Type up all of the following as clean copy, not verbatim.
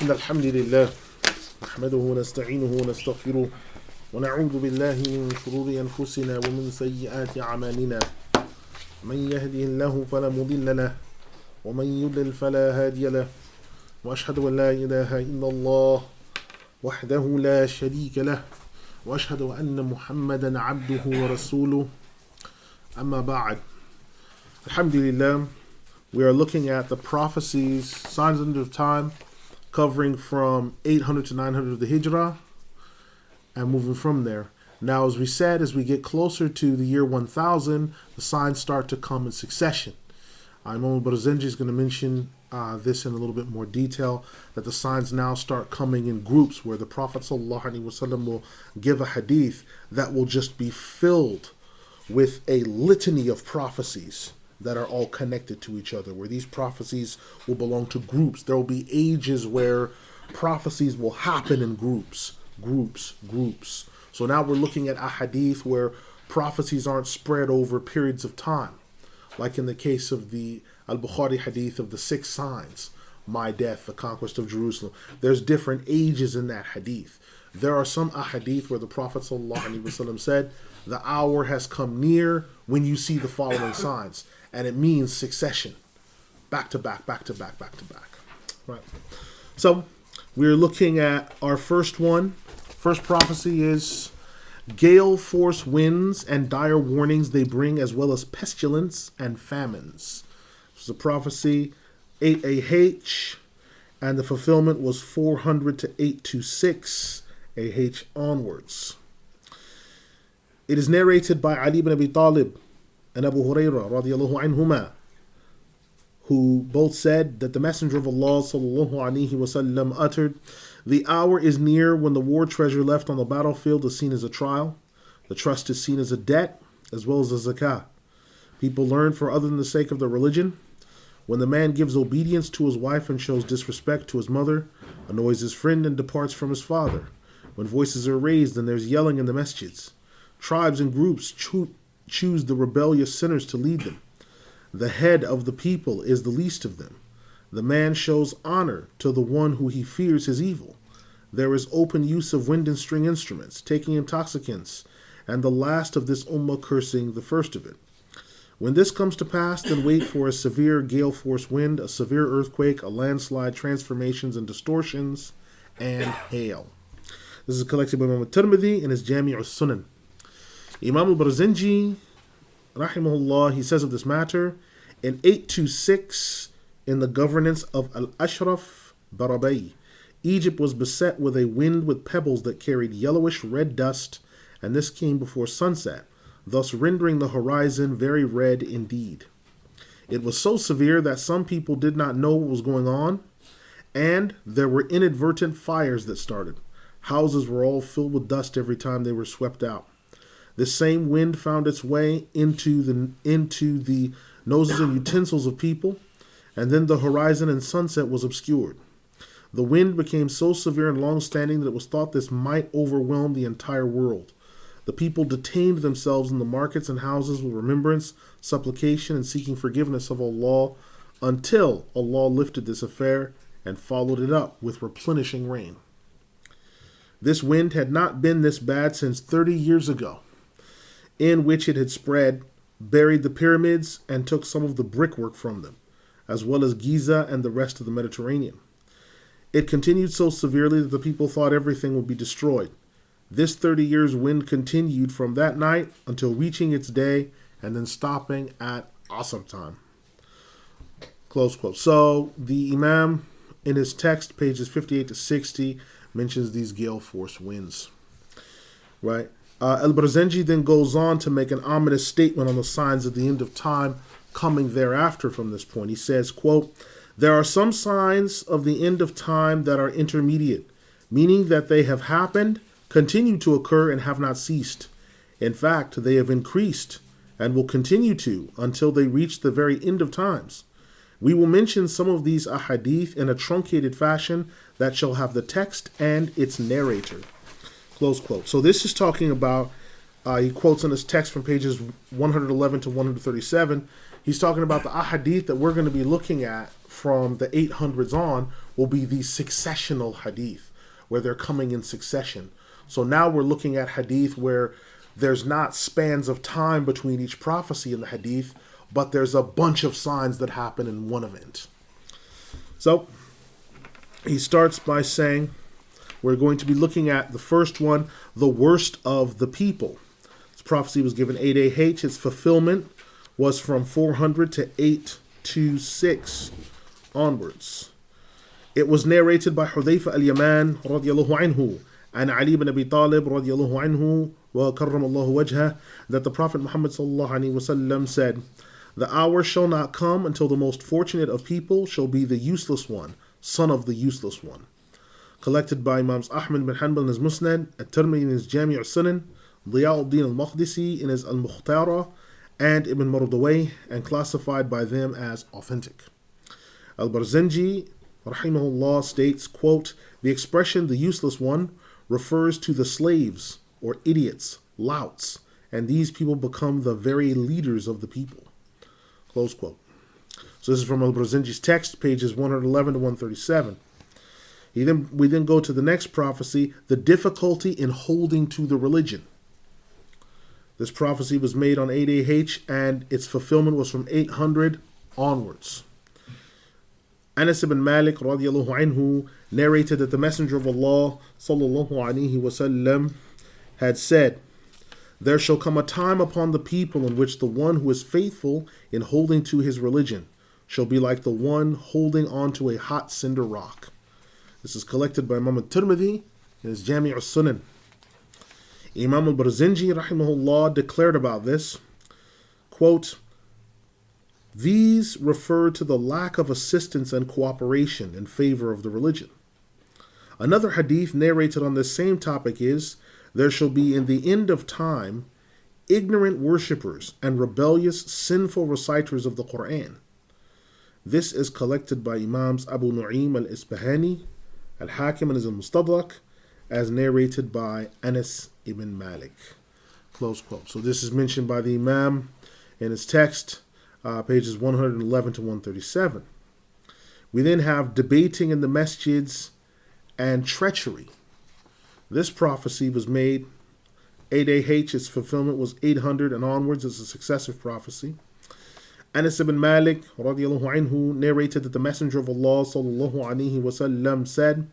إن الحمد لله نحمده ونستعينه ونستغفره ونعوذ بالله من شرور أنفسنا ومن سيئات أعمالنا من يهده الله فلا مضل له ومن يضلل فلا هادي له وأشهد أن لا إله إلا الله وحده لا شريك له وأشهد أن محمدا عبده ورسوله أما بعد. Alhamdulillah, we are looking at the prophecies, signs of the end of time, covering from 800 to 900 of the Hijrah, and moving from there. Now, as we said, as we get closer to the year 1000, the signs start to come in succession. Imam Barzanji is going to mention this in a little bit more detail, that the signs now start coming in groups where the Prophet ﷺ will give a hadith that will just be filled with a litany of prophecies that are all connected to each other, where these prophecies will belong to groups. There will be ages where prophecies will happen in groups. So now we're looking at a hadith where prophecies aren't spread over periods of time, like in the case of the Al-Bukhari hadith of the 6 signs, my death, the conquest of Jerusalem. There's different ages in that hadith. There are some ahadith where the Prophet ﷺ said, the hour has come near when you see the following signs. And it means succession. Back to back. Right. So we're looking at our first one. First prophecy is gale force winds and dire warnings they bring, as well as pestilence and famines. This is a prophecy 8 AH, and the fulfillment was 400 to 826 AH onwards. It is narrated by Ali ibn Abi Talib and Abu Hurairah radiallahu anhuma, who both said that the Messenger of Allah sallallahu alaihi wasallam uttered, the hour is near when the war treasure left on the battlefield is seen as a trial, the trust is seen as a debt, as well as a zakah. People learn for other than the sake of their religion. When the man gives obedience to his wife and shows disrespect to his mother, annoys his friend and departs from his father, when voices are raised and there's yelling in the masjids, tribes and groups choose the rebellious sinners to lead them. The head of the people is the least of them. The man shows honor to the one who he fears his evil. There is open use of wind and string instruments, taking intoxicants, and the last of this ummah cursing the first of it. When this comes to pass, then wait for a severe gale force wind, a severe earthquake, a landslide, transformations and distortions, and hail. This is collected by Imam al-Tirmidhi in his Jami' al-Sunan. Imam al-Barzanji, rahimahullah, he says of this matter, in 826, in the governance of Al-Ashraf Barabai, Egypt was beset with a wind with pebbles that carried yellowish red dust, and this came before sunset, thus rendering the horizon very red indeed. It was so severe that some people did not know what was going on, and there were inadvertent fires that started. Houses were all filled with dust every time they were swept out. This same wind found its way into the noses and utensils of people, and then the horizon and sunset was obscured. The wind became so severe and long-standing that it was thought this might overwhelm the entire world. The people detained themselves in the markets and houses with remembrance, supplication, and seeking forgiveness of Allah, until Allah lifted this affair and followed it up with replenishing rain. This wind had not been this bad since 30 years ago, in which it had spread, buried the pyramids, and took some of the brickwork from them, as well as Giza and the rest of the Mediterranean. It continued so severely that the people thought everything would be destroyed. This 30 years wind continued from that night until reaching its day and then stopping at Asr time. Close quote. So the Imam, in his text, pages 58 to 60, mentions these gale force winds. Right? Al-Barzanji then goes on to make an ominous statement on the signs of the end of time coming thereafter from this point. He says, quote, there are some signs of the end of time that are intermediate, meaning that they have happened, continue to occur, and have not ceased. In fact, they have increased and will continue to until they reach the very end of times. We will mention some of these ahadith in a truncated fashion that shall have the text and its narrator. Close quote. So this is talking about, he quotes in his text from pages 111 to 137, he's talking about the ahadith that we're going to be looking at from the 800s on, will be the successional hadith, where they're coming in succession. So now we're looking at hadith where there's not spans of time between each prophecy in the hadith, but there's a bunch of signs that happen in one event. So he starts by saying, we're going to be looking at the first one, the worst of the people. This prophecy was given 8 AH. Its fulfillment was from 400 to 826 onwards. It was narrated by Hudayfa al-Yaman radiyallahu anhu and Ali ibn Abi Talib radiyallahu anhu wa karramallahu wajhah, that the Prophet Muhammad sallallahu alaihi wasallam said, "The hour shall not come until the most fortunate of people shall be the useless one, son of the useless one." Collected by Imams Ahmad bin Hanbal in his Musnad, At-Tirmidhi in his Jami' al-Sunan, Diyauddin al-Maqdisi in his Al-Mukhtara, and Ibn Mardawayh, and classified by them as authentic. Al-Barzanji, rahimahullah, states, quote, "The expression the useless one refers to the slaves or idiots, louts, and these people become the very leaders of the people." Close quote. So this is from Al-Barzanji's text, pages 111 to 137. We then go to the next prophecy, the difficulty in holding to the religion. This prophecy was made on 8 AH, and its fulfillment was from 800 onwards. Anas ibn Malik radiyallahu anhu narrated that the Messenger of Allah sallallahu alaihi wasallam had said, "There shall come a time upon the people in which the one who is faithful in holding to his religion shall be like the one holding on to a hot cinder rock." This is collected by Imam al-Tirmidhi in his Jami' al-Sunan. Imam al-Barzanji rahimahullah declared about this, quote, "These refer to the lack of assistance and cooperation in favor of the religion." Another hadith narrated on this same topic is, "There shall be in the end of time ignorant worshippers and rebellious, sinful reciters of the Quran." This is collected by Imams Abu Nu'aym al-Isbahani, Al-Hakim in his Al-Mustadrak, as narrated by Anas ibn Malik. Close quote. So this is mentioned by the Imam in his text, pages 111 to 137. We then have debating in the masjids and treachery. This prophecy was made 8 AH. Its fulfillment was 800 and onwards. It's a successive prophecy. Anas ibn Malik radiyallahu anhu narrated that the Messenger of Allah sallallahu alaihi wasallam said,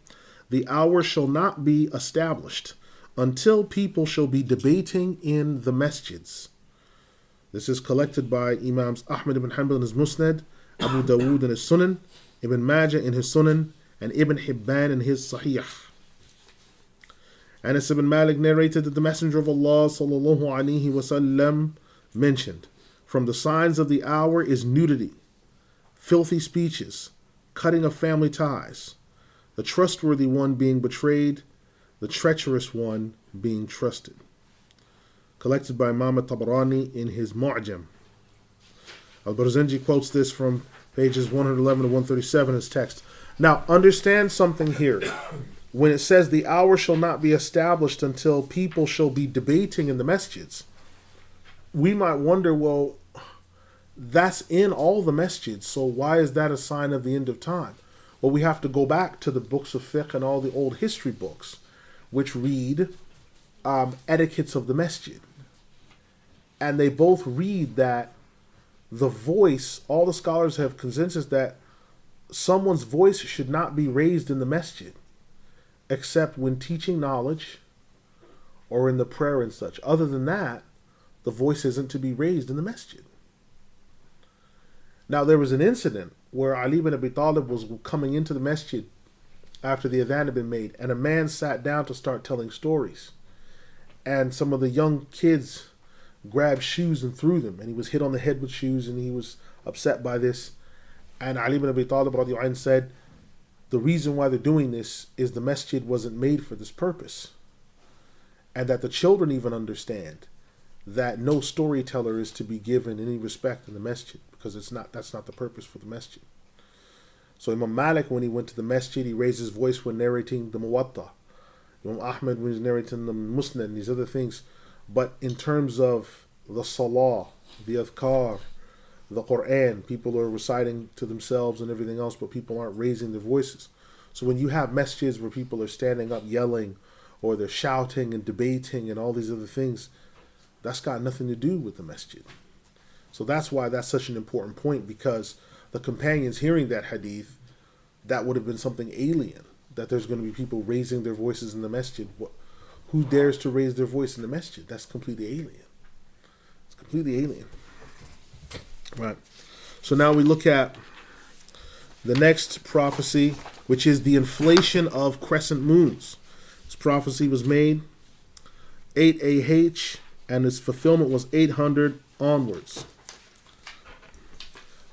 "The hour shall not be established until people shall be debating in the masjids." This is collected by Imams Ahmad ibn Hanbal in his Musnad, Abu Dawood in his Sunan, Ibn Majah in his Sunan, and Ibn Hibban in his Sahih. Anas ibn Malik narrated that the Messenger of Allah sallallahu alaihi wasallam mentioned, "From the signs of the hour is nudity, filthy speeches, cutting of family ties, the trustworthy one being betrayed, the treacherous one being trusted." Collected by Imam Tabarani in his Mu'jam. Al-Barzanji quotes this from pages 111 to 137 in his text. Now, understand something here. When it says the hour shall not be established until people shall be debating in the masjids, we might wonder, well, that's in all the masjids, so why is that a sign of the end of time? Well, we have to go back to the books of fiqh and all the old history books, which read etiquettes of the masjid. And they both read that the voice, all the scholars have consensus that someone's voice should not be raised in the masjid, except when teaching knowledge or in the prayer and such. Other than that, the voice isn't to be raised in the masjid. Now, there was an incident where Ali ibn Abi Talib was coming into the masjid after the adhan had been made, and a man sat down to start telling stories. And some of the young kids grabbed shoes and threw them, and he was hit on the head with shoes, and he was upset by this. And Ali ibn Abi Talib radiyallahu anhu said, the reason why they're doing this is the masjid wasn't made for this purpose. And that the children even understand that no storyteller is to be given any respect in the masjid, because that's not the purpose for the masjid. So Imam Malik, when he went to the masjid, he raised his voice when narrating the Muwatta. Imam Ahmad, when he was narrating the Musnad and these other things. But in terms of the Salah, the Adhkar, the Quran, people are reciting to themselves and everything else, but people aren't raising their voices. So when you have masjids where people are standing up yelling, or they're shouting and debating and all these other things, that's got nothing to do with the masjid. So that's why that's such an important point, because the companions hearing that hadith, that would have been something alien, that there's going to be people raising their voices in the masjid. Who dares to raise their voice in the masjid? That's completely alien. It's completely alien. Right. So now we look at the next prophecy, which is the inflation of crescent moons. This prophecy was made 8 AH, and its fulfillment was 800 onwards.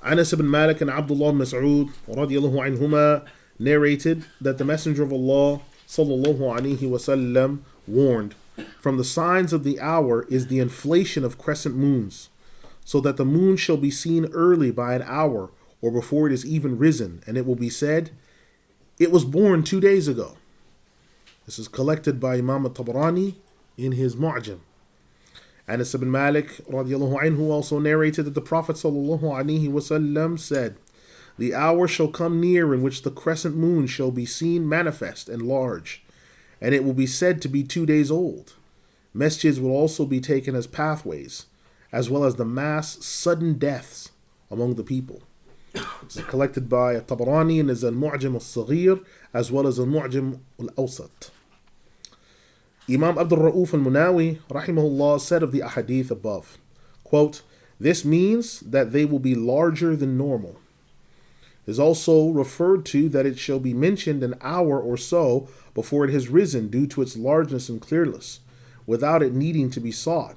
Anas ibn Malik and Abdullah ibn Mas'ud radiyallahu anhuma narrated that the Messenger of Allah sallallahu alaihi wasallam warned, from the signs of the hour is the inflation of crescent moons, so that the moon shall be seen early by an hour or before it is even risen, and it will be said, it was born 2 days ago. This is collected by Imam al-Tabarani in his Mu'jam. Anas ibn Malik radiyallahu anhu also narrated that the Prophet sallallahu alaihi wasallam said, the hour shall come near in which the crescent moon shall be seen manifest and large, and it will be said to be 2 days old. Masjids will also be taken as pathways, as well as the mass sudden deaths among the people. This is collected by Tabarani in his Al-Mu'jam al-Saghir, as well as Al-Mu'jam al-Awsat. Imam Abdul Ra'uf al-Munawi rahimahullah said of the ahadith above, quote, this means that they will be larger than normal. It is also referred to that it shall be mentioned an hour or so before it has risen due to its largeness and clearness, without it needing to be sought.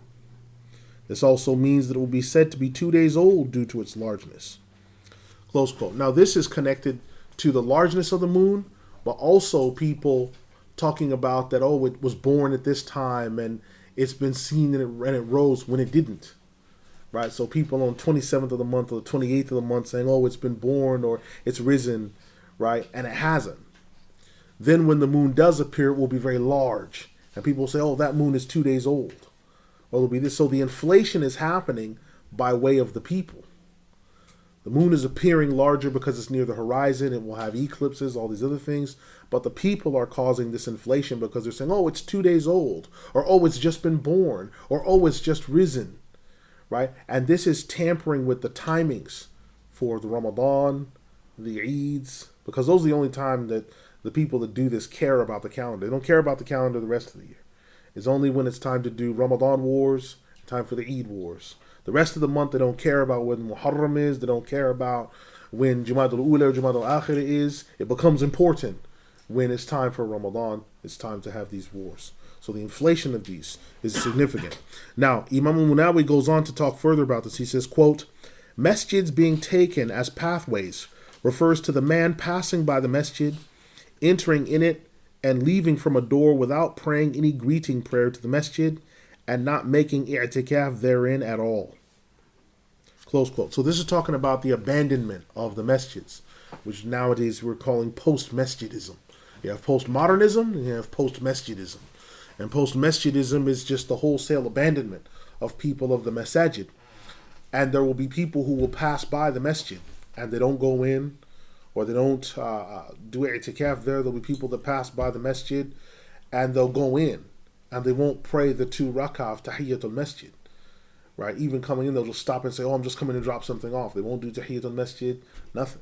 This also means that it will be said to be 2 days old due to its largeness. Close quote. Now this is connected to the largeness of the moon, but also people talking about that, oh, it was born at this time and it's been seen and it rose when it didn't. Right? So people on 27th of the month or the 28th of the month saying, oh, it's been born or it's risen, right? And it hasn't. Then when the moon does appear, it will be very large. And people will say, oh, that moon is 2 days old. Or it'll be this. So the inflation is happening by way of the people. The moon is appearing larger because it's near the horizon. It will have eclipses, all these other things. But the people are causing this inflation because they're saying, oh, it's 2 days old. Or, oh, it's just been born. Or, oh, it's just risen. Right? And this is tampering with the timings for the Ramadan, the Eids, because those are the only time that the people that do this care about the calendar. They don't care about the calendar the rest of the year. It's only when it's time to do Ramadan wars, time for the Eid wars. The rest of the month, they don't care about when Muharram is. They don't care about when Jumad al-Ula or Jumad al-Akhir is. It becomes important when it's time for Ramadan. It's time to have these wars. So the inflation of these is significant. Now, Imam al-Munawi goes on to talk further about this. He says, quote, masjids being taken as pathways refers to the man passing by the masjid, entering in it, and leaving from a door without praying any greeting prayer to the masjid, and not making i'tikaf therein at all. Close quote. So this is talking about the abandonment of the masjids, which nowadays we're calling post-masjidism. You have postmodernism and you have post-masjidism. And post-masjidism is just the wholesale abandonment of people of the masajid. And there will be people who will pass by the masjid and they don't go in, or they don't do i'tikaf there. There'll be people that pass by the masjid and they'll go in and they won't pray the 2 rak'ah of tahiyyatul masjid. Right? Even coming in, they'll just stop and say, oh, I'm just coming to drop something off. They won't do tahiyyatul masjid, nothing.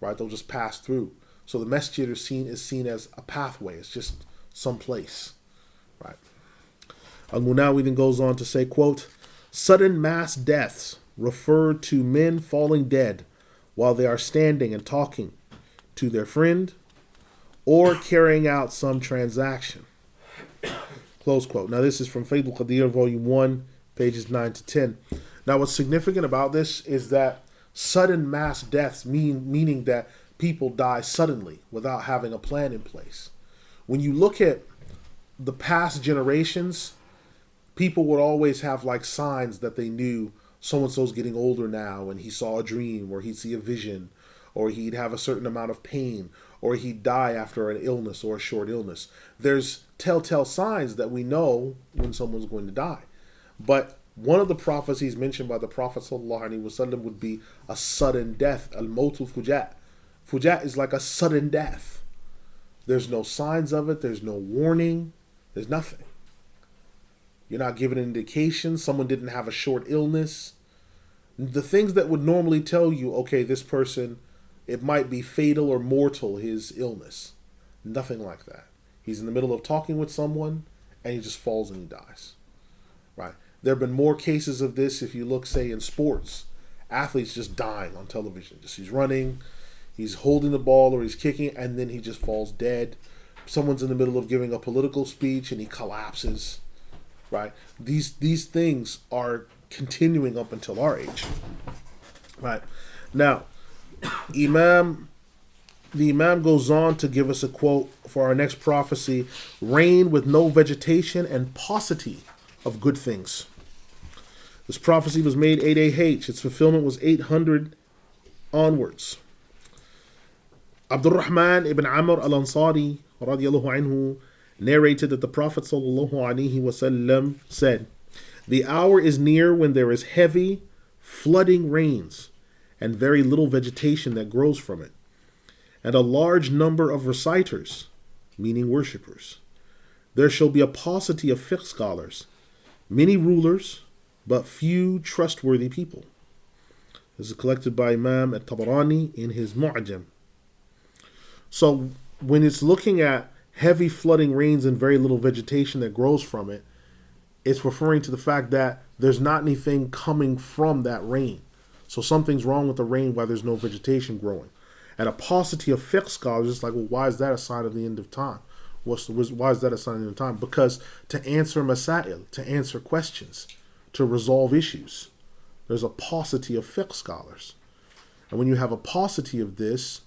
Right? They'll just pass through. So the masjid is seen as a pathway. It's just some place. Right. Al-Munawi then goes on to say, quote, sudden mass deaths refer to men falling dead while they are standing and talking to their friend or carrying out some transaction. Close quote. Now this is from Fayd al-Qadir, volume 1, pages 9 to 10. Now what's significant about this is that sudden mass deaths meaning that people die suddenly without having a plan in place. When you look at the past generations, people would always have like signs that they knew so-and-so's getting older now and he saw a dream, or he'd see a vision, or he'd have a certain amount of pain, or he'd die after an illness or a short illness. There's telltale signs that we know when someone's going to die. But one of the prophecies mentioned by the Prophet ﷺ would be a sudden death, al-mautul fujat. Fujat is like a sudden death. There's no signs of it. There's no warning. There's nothing. You're not given an indication. Someone didn't have a short illness. The things that would normally tell you, okay, this person, it might be fatal or mortal, his illness. Nothing like that. He's in the middle of talking with someone and he just falls and he dies. Right? There have been more cases of this if you look, say, in sports. Athletes just dying on television. Just he's running, he's holding the ball or he's kicking, and then he just falls dead. Someone's in the middle of giving a political speech and he collapses. Right? These things are continuing up until our age. Right? Now, the Imam goes on to give us a quote for our next prophecy: rain with no vegetation and paucity of good things. This prophecy was made 8 AH. Its fulfillment was 800 onwards. Abdul Rahman ibn Amr al-Ansari radiyallahu anhu narrated that the Prophet sallallahu alaihi wasallam said, "The hour is near when there is heavy, flooding rains and very little vegetation that grows from it, and a large number of reciters," meaning worshippers. "There shall be a paucity of fiqh scholars, many rulers, but few trustworthy people." This is collected by Imam at-Tabarani in his Mu'jam. So when it's looking at heavy flooding rains and very little vegetation that grows from it, it's referring to the fact that there's not anything coming from that rain. So something's wrong with the rain while there's no vegetation growing. And a paucity of fiqh scholars is like, well, why is that a sign of the end of time? Why is that a sign of the end of time? Because to answer masail, to answer questions, to resolve issues, there's a paucity of fiqh scholars. And when you have a paucity of this,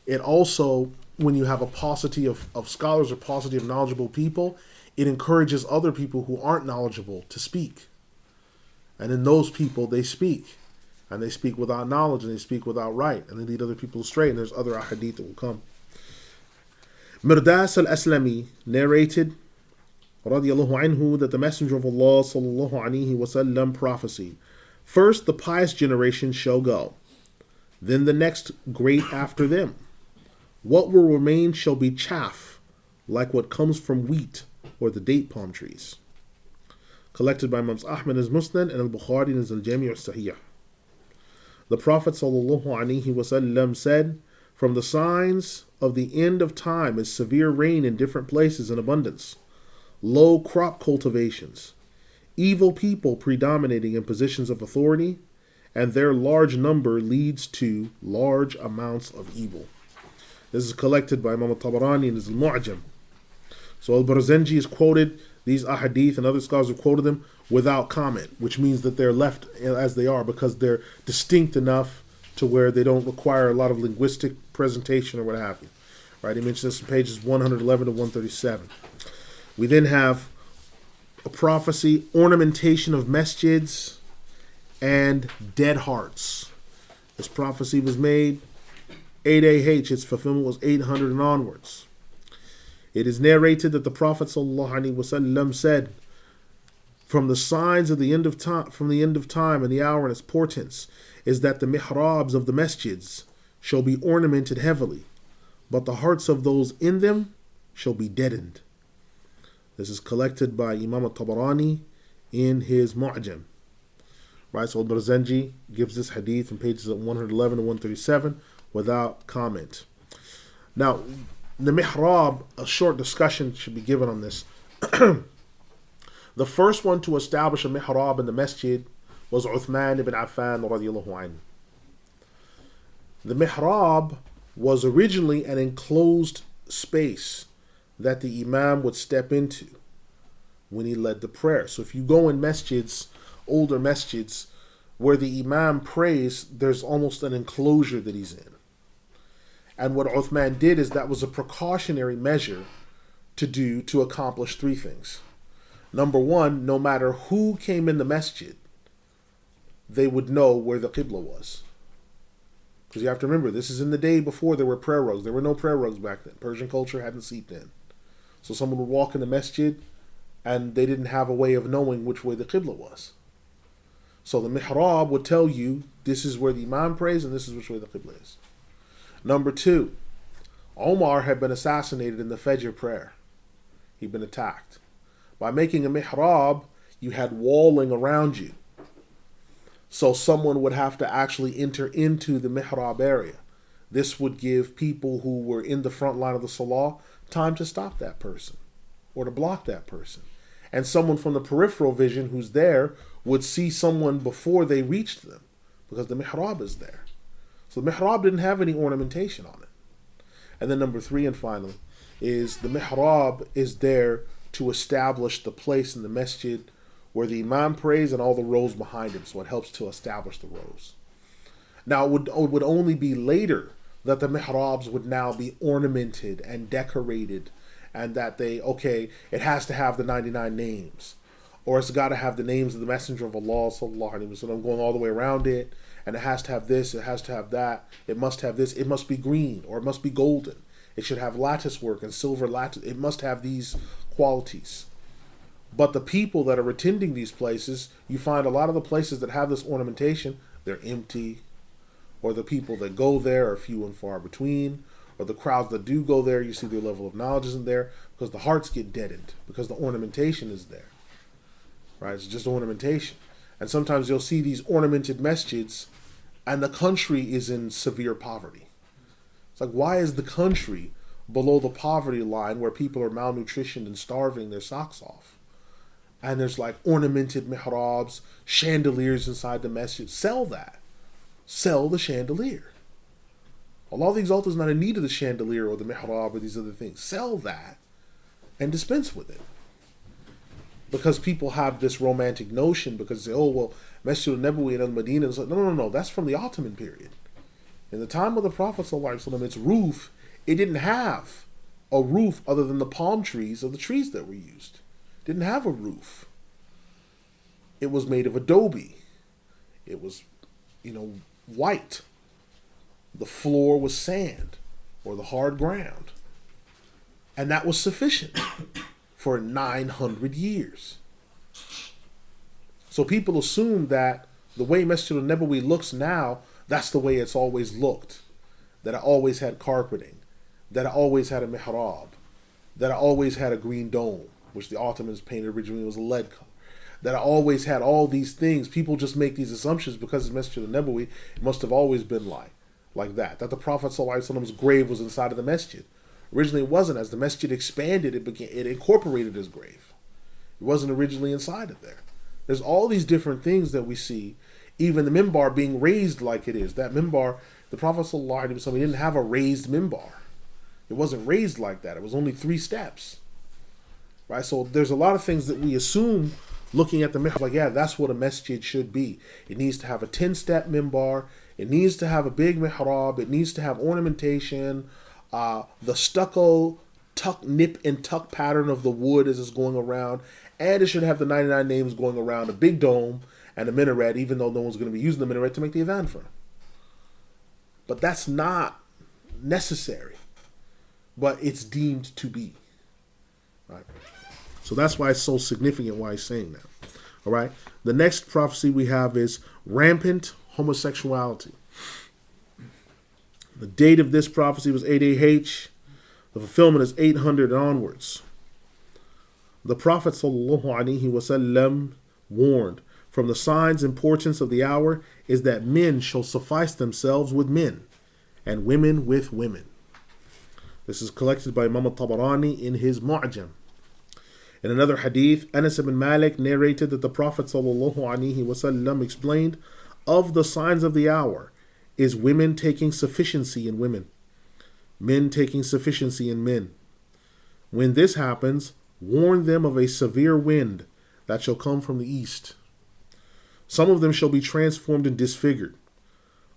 it also, when you have a paucity of scholars or paucity of knowledgeable people, it encourages other people who aren't knowledgeable to speak. And in those people, they speak. And they speak without knowledge, and they speak without right, and they lead other people astray. And there's other ahadith that will come. Mirdas al-Aslami narrated, radiyallahu anhu, that the Messenger of Allah sallallahu alaihi wasallam prophesied, "First the pious generation shall go, then the next great after them. What will remain shall be chaff, like what comes from wheat or the date palm trees." Collected by Imams Ahmad as Musnad and Al-Bukhari as Al-Jami' al-Sahih. The Prophet sallallahu alaihi wasallam said, "From the signs of the end of time is severe rain in different places in abundance, low crop cultivations, evil people predominating in positions of authority, and their large number leads to large amounts of evil." This is collected by Imam al-Tabarani in his Al-Mu'jam. So Al-Barzanji has quoted these ahadith, and other scholars have quoted them without comment, which means that they're left as they are because they're distinct enough to where they don't require a lot of linguistic presentation or what have you. Right? He mentions this in pages 111 to 137. We then have a prophecy, ornamentation of masjids and dead hearts. This prophecy was made 8 AH. Its fulfillment was 800 and onwards. It is narrated that the Prophet ﷺ said, "From the signs of the end of time, and the hour and its portents, is that the mihrabs of the masjids shall be ornamented heavily, but the hearts of those in them shall be deadened." This is collected by Imam al-Tabarani in his Mu'jam. Right, so Al-Barzanji gives this hadith in pages 111 to 137 without comment. Now, the mihrab, a short discussion should be given on this. The first one to establish a mihrab in the masjid was Uthman ibn Affan radiyallahu anhu. The mihrab was originally an enclosed space that the imam would step into when he led the prayer. So if you go in masjids, older masjids, where the imam prays, there's almost an enclosure that he's in. And what Uthman did is that was a precautionary measure to accomplish three things. Number one, no matter who came in the masjid, they would know where the Qibla was. Because you have to remember, this is in the day before there were prayer rugs. There were no prayer rugs back then. Persian culture hadn't seeped in. So someone would walk in the masjid and they didn't have a way of knowing which way the Qibla was. So the mihrab would tell you, this is where the imam prays and this is which way the Qibla is. Number two, Omar had been assassinated in the Fajr prayer. He'd been attacked. By making a mihrab, you had walling around you. So someone would have to actually enter into the mihrab area. This would give people who were in the front line of the salah time to stop that person or to block that person. And someone from the peripheral vision who's there would see someone before they reached them because the mihrab is there. So the mihrab didn't have any ornamentation on it. And then number 3 and finally is the mihrab is there to establish the place in the masjid where the imam prays and all the rows behind him. So it helps to establish the rows. Now it would only be later that the mihrabs would now be ornamented and decorated, and that it has to have the 99 names, or it's got to have the names of the Messenger of Allah sallallahu alaihi wasallam going all the way around it, and it has to have this, it has to have that, it must have this, it must be green, or it must be golden, it should have lattice work and silver lattice, it must have these qualities. But the people that are attending these places, you find a lot of the places that have this ornamentation, they're empty, or the people that go there are few and far between, or the crowds that do go there, you see their level of knowledge isn't there, because the hearts get deadened, because the ornamentation is there. Right? It's just ornamentation. And sometimes you'll see these ornamented masjids, and the country is in severe poverty. It's like, why is the country below the poverty line where people are malnutritioned and starving their socks off? And there's like ornamented mihrabs, chandeliers inside the masjid. Sell that. Sell the chandelier. Allah the Exalted is not in need of the chandelier or the mihrab or these other things. Sell that and dispense with it. Because people have this romantic notion because they say, oh, well, Masjid al-Nabawi and al-Madinah. It's like, no. That's from the Ottoman period. In the time of the Prophet ﷺ, its roof, it didn't have a roof other than the palm trees of the trees that were used. It didn't have a roof. It was made of adobe. It was, white. The floor was sand or the hard ground. And that was sufficient for 900 years. So people assume that the way Masjid al-Nabawi looks now, that's the way it's always looked. That it always had carpeting. That it always had a mihrab. That it always had a green dome, which the Ottomans painted originally was a lead color. That it always had all these things. People just make these assumptions because it's Masjid al-Nabawi. It must have always been like that. That the Prophet ﷺ's grave was inside of the masjid. Originally it wasn't. As the masjid expanded, it incorporated his grave. It wasn't originally inside of there. There's all these different things that we see. Even the minbar being raised like it is. That minbar, the Prophet ﷺ, he didn't have a raised minbar. It wasn't raised like that. It was only 3 steps. Right? So there's a lot of things that we assume looking at the minbar, like, yeah, that's what a masjid should be. It needs to have a 10-step minbar. It needs to have a big mihrab. It needs to have ornamentation. The stucco nip and tuck pattern of the wood as it's going around. And it should have the 99 names going around, a big dome and a minaret, even though no one's going to be using the minaret to make the adhan for. But that's not necessary. But it's deemed to be. Right? So that's why it's so significant why he's saying that. All right. The next prophecy we have is rampant homosexuality. The date of this prophecy was 8 AH. The fulfillment is 800 onwards. The Prophet ﷺ warned, from the signs and portents of the hour is that men shall suffice themselves with men, and women with women. This is collected by Imam al-Tabarani in his Mu'jam. In another hadith, Anas ibn Malik narrated that the Prophet ﷺ explained, of the signs of the hour is women taking sufficiency in women, men taking sufficiency in men. When this happens, warn them of a severe wind that shall come from the east. Some of them shall be transformed and disfigured.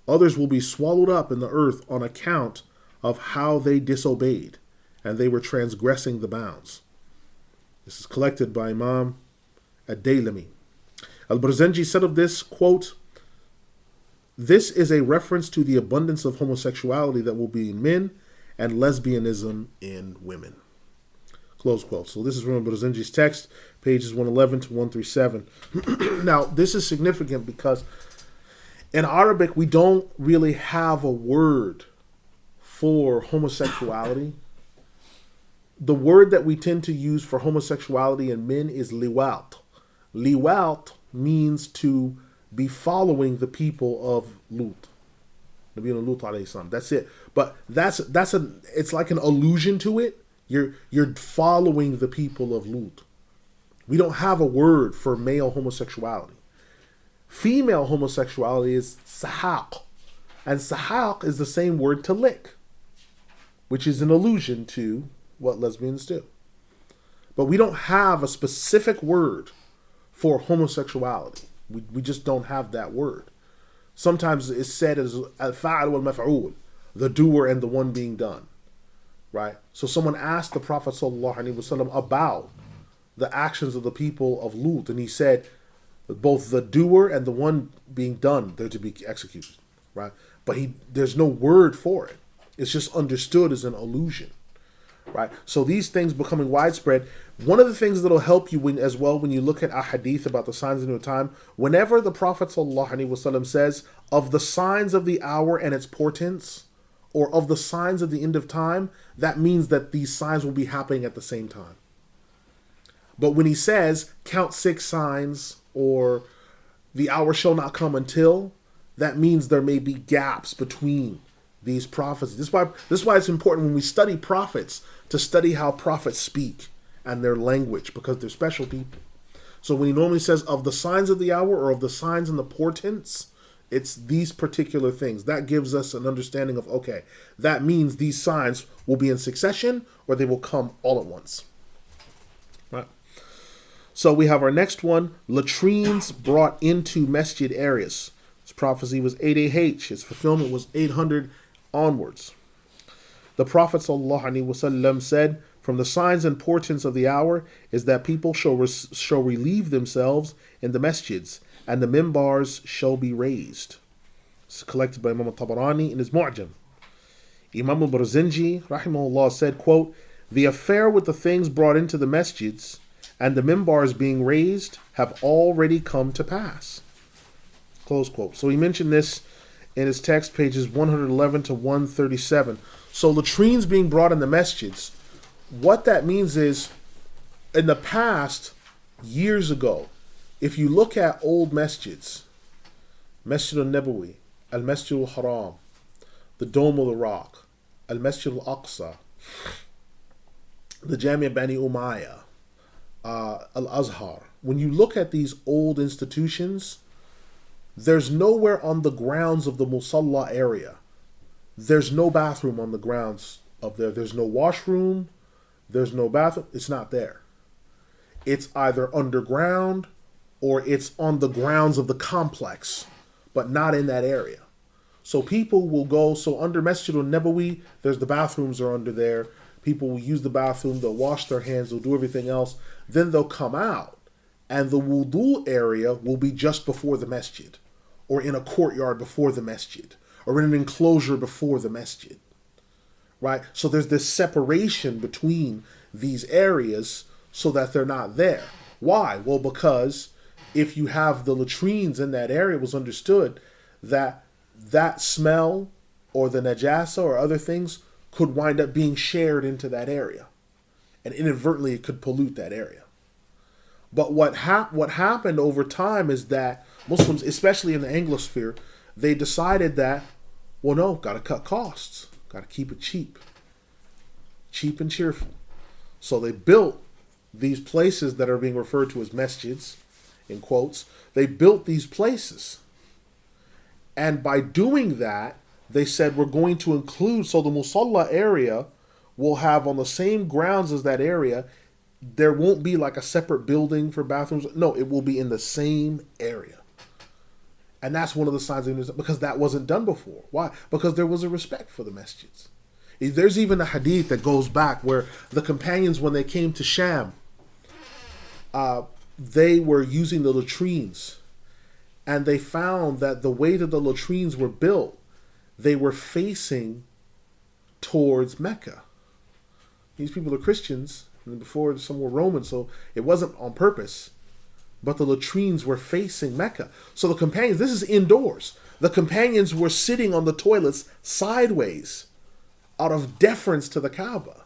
Others will be swallowed up in the earth on account of how they disobeyed, and they were transgressing the bounds. This is collected by Imam Ad-Daylami. Al-Barzanji said of this, quote, this is a reference to the abundance of homosexuality that will be in men and lesbianism in women. Close quote. So this is from Barzanji's text, pages 111 to 137. Now, this is significant because in Arabic, we don't really have a word for homosexuality, the word that we tend to use for homosexuality in men is liwat. Liwat means to be following the people of Lut. Nabi Lut alayhi salam. That's it. But it's like an allusion to it. You're following the people of Lut. We don't have a word for male homosexuality. Female homosexuality is sahaq. And sahaq is the same word to lick, which is an allusion to what lesbians do. But we don't have a specific word for homosexuality. We just don't have that word. Sometimes it's said as al-fa'al wal-maf'ul, the doer and the one being done. Right? So someone asked the Prophet ﷺ about the actions of the people of Lut, and he said both the doer and the one being done, they're to be executed. Right? But there's no word for it. It's just understood as an allusion. Right? So these things becoming widespread. One of the things that'll help you when you look at a hadith about the signs of the time, whenever the Prophet ﷺ says of the signs of the hour and its portents, or of the signs of the end of time, that means that these signs will be happening at the same time. But when he says count 6 signs, or the hour shall not come until, that means there may be gaps between these prophecies. This is why it's important when we study prophets to study how prophets speak and their language, because they're special people. So when he normally says of the signs of the hour or of the signs and the portents, it's these particular things. That gives us an understanding of, okay, that means these signs will be in succession or they will come all at once. Right. So we have our next one, latrines brought into masjid areas. This prophecy was 8AH. Its fulfillment was 800 onwards. The Prophet ﷺ said, from the signs and portents of the hour is that people shall relieve themselves in the masjids, and the mimbars shall be raised. It's collected by Imam al-Tabarani in his Mu'jam. Imam al-Barzinji, rahimahullah, said, quote, the affair with the things brought into the masjids and the mimbars being raised have already come to pass. Close quote. So he mentioned this in his text, pages 111 to 137. So latrines being brought in the masjids, what that means is, in the past, years ago, if you look at old masjids, Masjid al-Nabawi, Al-Masjid al-Haram, the Dome of the Rock, Al-Masjid al-Aqsa, the Jami' Bani Umayyah, Al-Azhar, when you look at these old institutions, there's nowhere on the grounds of the Musalla area. There's no bathroom on the grounds of there. There's no washroom. There's no bathroom. It's not there. It's either underground or it's on the grounds of the complex, but not in that area. So people will go, so under Masjid al-Nabawi, the bathrooms are under there. People will use the bathroom, they'll wash their hands, they'll do everything else. Then they'll come out, and the wudu area will be just before the masjid, or in a courtyard before the masjid, or in an enclosure before the masjid. Right? So there's this separation between these areas so that they're not there. Why? Well, because if you have the latrines in that area, it was understood that that smell or the najasa or other things could wind up being shared into that area. And inadvertently it could pollute that area. But what happened over time is that Muslims, especially in the Anglosphere, they decided that, well, no, got to cut costs. Got to keep it cheap. Cheap and cheerful. So they built these places that are being referred to as masjids, in quotes. They built these places. And by doing that, they said we're going to include, so the Musalla area will have on the same grounds as that area, there won't be like a separate building for bathrooms. No, it will be in the same area. And that's one of the signs of, because that wasn't done before. Why? Because there was a respect for the masjids. There's even a hadith that goes back where the companions, when they came to Sham, they were using the latrines, and they found that the way that the latrines were built, they were facing towards Mecca. These people are Christians, and before some were Romans, so it wasn't on purpose. But the latrines were facing Mecca. So the companions, this is indoors. The companions were sitting on the toilets sideways out of deference to the Kaaba,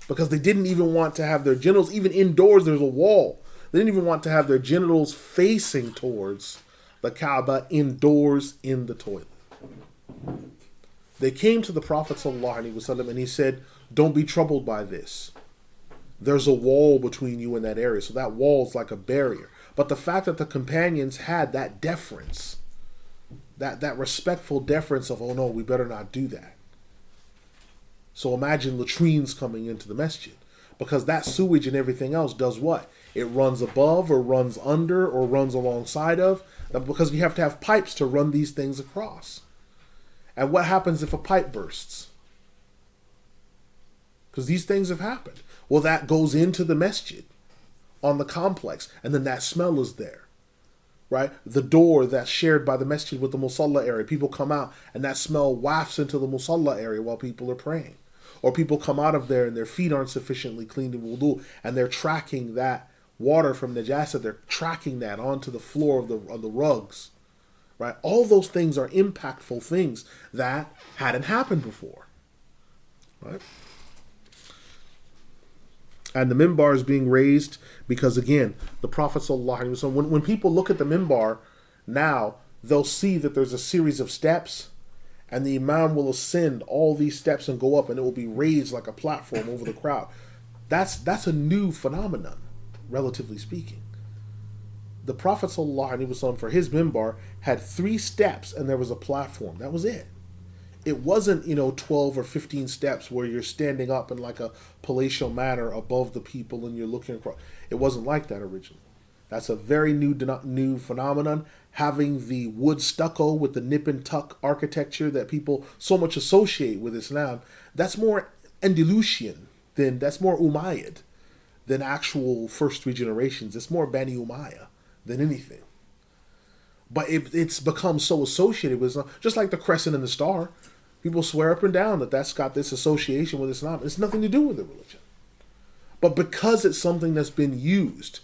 because they didn't even want to have their genitals, even indoors there's a wall. They didn't even want to have their genitals facing towards the Kaaba indoors in the toilet. They came to the Prophet ﷺ and he said, don't be troubled by this. There's a wall between you and that area. So that wall is like a barrier. But the fact that the companions had that deference, that respectful deference of, oh no, we better not do that. So imagine latrines coming into the masjid. Because that sewage and everything else does what? It runs above or runs under or runs alongside of. Because you have to have pipes to run these things across. And what happens if a pipe bursts? Because these things have happened. Well, that goes into the masjid on the complex. And then that smell is there. Right? The door that's shared by the masjid with the musalla area. People come out and that smell wafts into the musalla area while people are praying. Or people come out of there and their feet aren't sufficiently cleaned in wudu. And they're tracking that water from najasa. They're tracking that onto the floor of the rugs. Right? All those things are impactful things that hadn't happened before. Right? And the minbar is being raised because, again, the Prophet ﷺ, when people look at the minbar now, they'll see that there's a series of steps, and the imam will ascend all these steps and go up, and it will be raised like a platform over the crowd. That's a new phenomenon, relatively speaking. The Prophet ﷺ, for his minbar, had 3 steps, and there was a platform. That was it. It wasn't, 12 or 15 steps where you're standing up in like a palatial manner above the people and you're looking across. It wasn't like that originally. That's a very new phenomenon. Having the wood stucco with the nip and tuck architecture that people so much associate with Islam, that's more Andalusian that's more Umayyad than actual first 3 generations. It's more Bani Umayyah than anything. But it's become so associated with Islam, just like the crescent and the star. People swear up and down that that's got this association with Islam. It's nothing to do with the religion. But because it's something that's been used,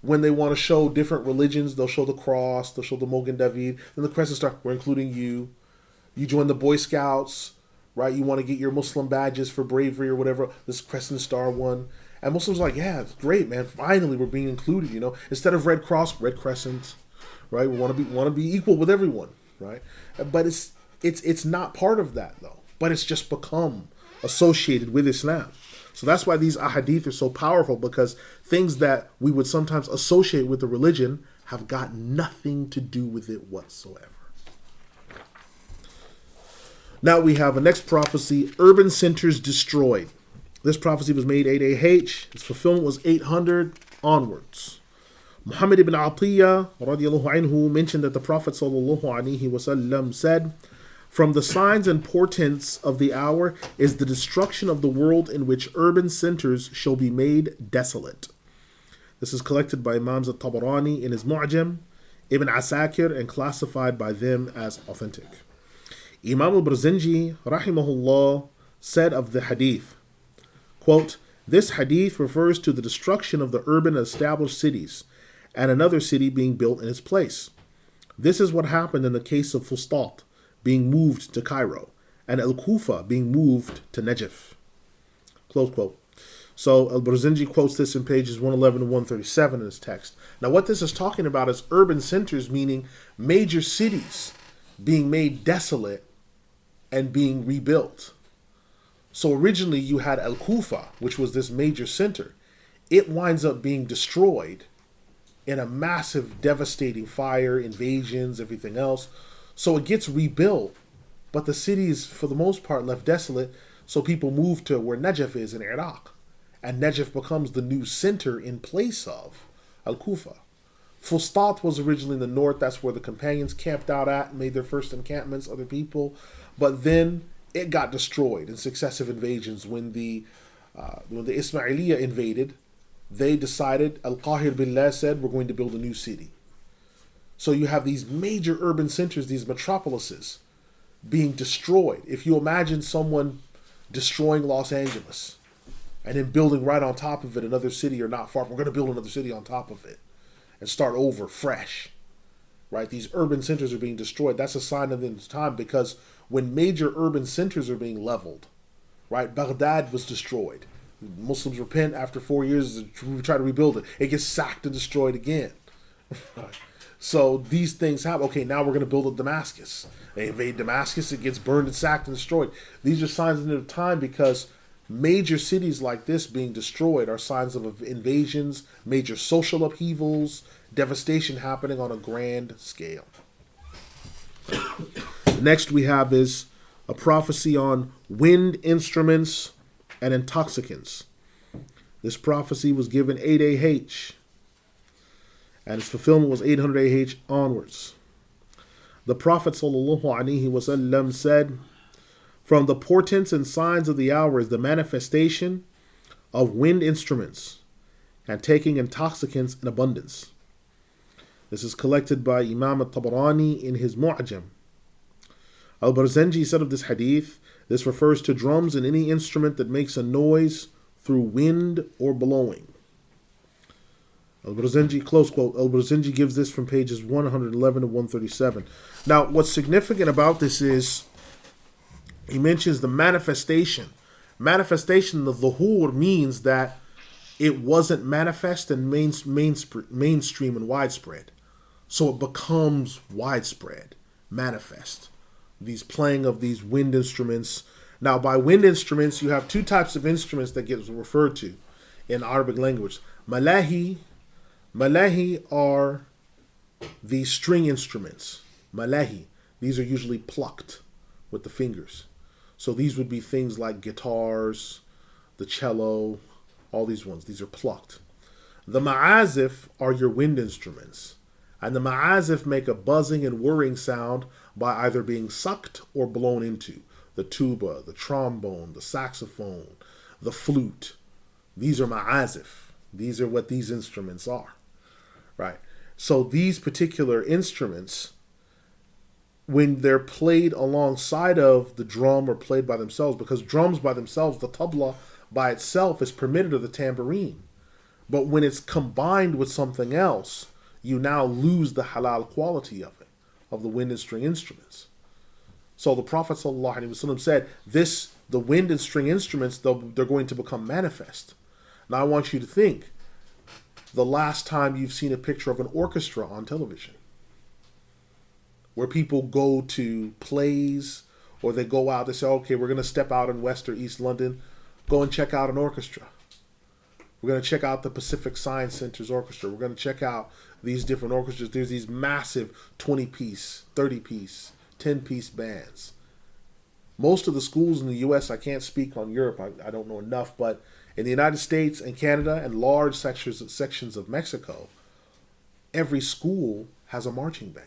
when they want to show different religions, they'll show the cross, they'll show the Mogen David, then the crescent star, we're including you. You join the Boy Scouts, right? You want to get your Muslim badges for bravery or whatever, this crescent star one. And Muslims are like, yeah, it's great, man. Finally, we're being included, Instead of red cross, red crescent, right? We want to be equal with everyone, right? But it's not part of that, though. But it's just become associated with Islam. So that's why these ahadith are so powerful, because things that we would sometimes associate with the religion have got nothing to do with it whatsoever. Now we have a next prophecy, urban centers destroyed. This prophecy was made 8 AH. Its fulfillment was 800 onwards. Muhammad ibn Atiyah radiallahu anhu mentioned that the Prophet sallallahu alaihi wasallam said, from the signs and portents of the hour is the destruction of the world in which urban centers shall be made desolate. This is collected by Imams al-Tabarani in his Mu'jam, Ibn Asakir, and classified by them as authentic. Imam al-Barzanji, rahimahullah, said of the hadith, quote, this hadith refers to the destruction of the urban established cities and another city being built in its place. This is what happened in the case of Fustat being moved to Cairo and Al-Kufa being moved to Najaf. Close quote. So Al-Barzanji quotes this in pages 111 and 137 in his text. Now what this is talking about is urban centers, meaning major cities being made desolate and being rebuilt. So originally you had Al-Kufa, which was this major center. It winds up being destroyed in a massive, devastating fire, invasions, everything else. So it gets rebuilt, but the city is, for the most part, left desolate. So people move to where Najaf is in Iraq. And Najaf becomes the new center in place of Al-Kufa. Fustat was originally in the north. That's where the companions camped out at and made their first encampments, other people. But then it got destroyed in successive invasions. When the Ismailiyah invaded, they decided, Al-Qahir Billah said, we're going to build a new city. So you have these major urban centers, these metropolises, being destroyed. If you imagine someone destroying Los Angeles and then building right on top of it another city, or not far, we're going to build another city on top of it and start over fresh, right? These urban centers are being destroyed. That's a sign of the time, because when major urban centers are being leveled, right? Baghdad was destroyed. Muslims repent after 4 years, try to rebuild it. It gets sacked and destroyed again. So these things happen. Okay, now we're going to build up Damascus. They invade Damascus, it gets burned and sacked and destroyed. These are signs of time because major cities like this being destroyed are signs of invasions, major social upheavals, devastation happening on a grand scale. Next we have is a prophecy on wind instruments and intoxicants. This prophecy was given 8 AH, and its fulfillment was 800 AH onwards. The Prophet ﷺ said, "From the portents and signs of the hour is the manifestation of wind instruments and taking intoxicants in abundance." This is collected by Imam al-Tabarani in his Mu'jam. Al-Barzanji said of this hadith, this refers to drums and any instrument that makes a noise through wind or blowing. Al-Barzanji, close quote, Al-Barzanji gives this from pages 111 to 137. Now, what's significant about this is he mentions the manifestation. Manifestation, the dhuhur, means that it wasn't manifest and mainstream and widespread. So it becomes widespread, manifest. These playing of these wind instruments. Now, by wind instruments, you have two types of instruments that get referred to in Arabic language. Malahi are the string instruments. Malahi. These are usually plucked with the fingers. So these would be things like guitars, the cello, all these ones. These are plucked. The ma'azif are your wind instruments. And the ma'azif make a buzzing and whirring sound by either being sucked or blown into. The tuba, the trombone, the saxophone, the flute. These are ma'azif. These are what these instruments are. Right? So these particular instruments, when they're played alongside of the drum or played by themselves, because drums by themselves, the tabla by itself is permitted, or the tambourine. But when it's combined with something else, you now lose the halal quality of it, of the wind and string instruments. So the Prophet ﷺ said, the wind and string instruments, they're going to become manifest. Now I want you to think, the last time you've seen a picture of an orchestra on television, where people go to plays, or they go out, they say, okay, we're going to step out in West or East London, go and check out an orchestra. We're going to check out the Pacific Science Center's orchestra. We're going to check out these different orchestras. There's these massive 20-piece, 30-piece, 10-piece bands. Most of the schools in the U.S., I can't speak on Europe, I don't know enough, but in the United States and Canada and large sections of Mexico, every school has a marching band.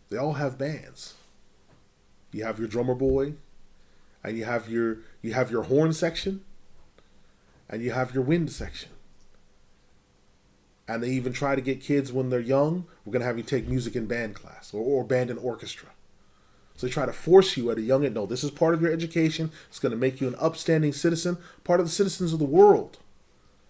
They all have bands. You have your drummer boy, and you have your horn section, and you have your wind section. And they even try to get kids when they're young, we're going to have you take music in band class or band and orchestra. So they try to force you at a young age. No, this is part of your education. It's going to make you an upstanding citizen, part of the citizens of the world.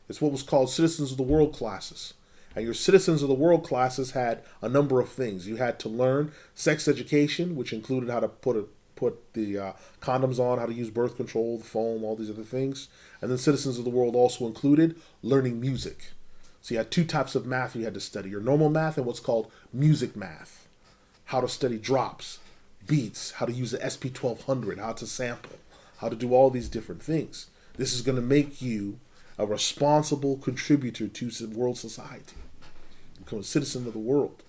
It's what was called Citizens of the World classes. And your Citizens of the World classes had a number of things. You had to learn sex education, which included how to put the condoms on, how to use birth control, the foam, all these other things. And then Citizens of the World also included learning music. So you had two types of math you had to study. Your normal math and what's called music math. How to study drops, beats, how to use the SP1200, how to sample, how to do all these different things. This is going to make you a responsible contributor to world society. Become a citizen of the world.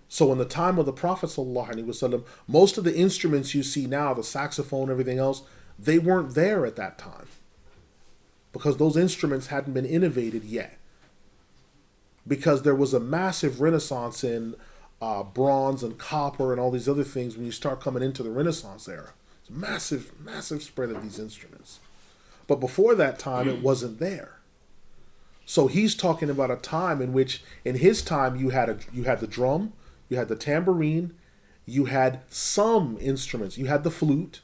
So in the time of the Prophet ﷺ, most of the instruments you see now, the saxophone, everything else, they weren't there at that time. Because those instruments hadn't been innovated yet. Because there was a massive renaissance in bronze and copper and all these other things when you start coming into the Renaissance era. It's a massive, massive spread of these instruments. But before that time, it wasn't there. So he's talking about a time in which, in his time, you had the drum, you had the tambourine, you had some instruments. You had the flute,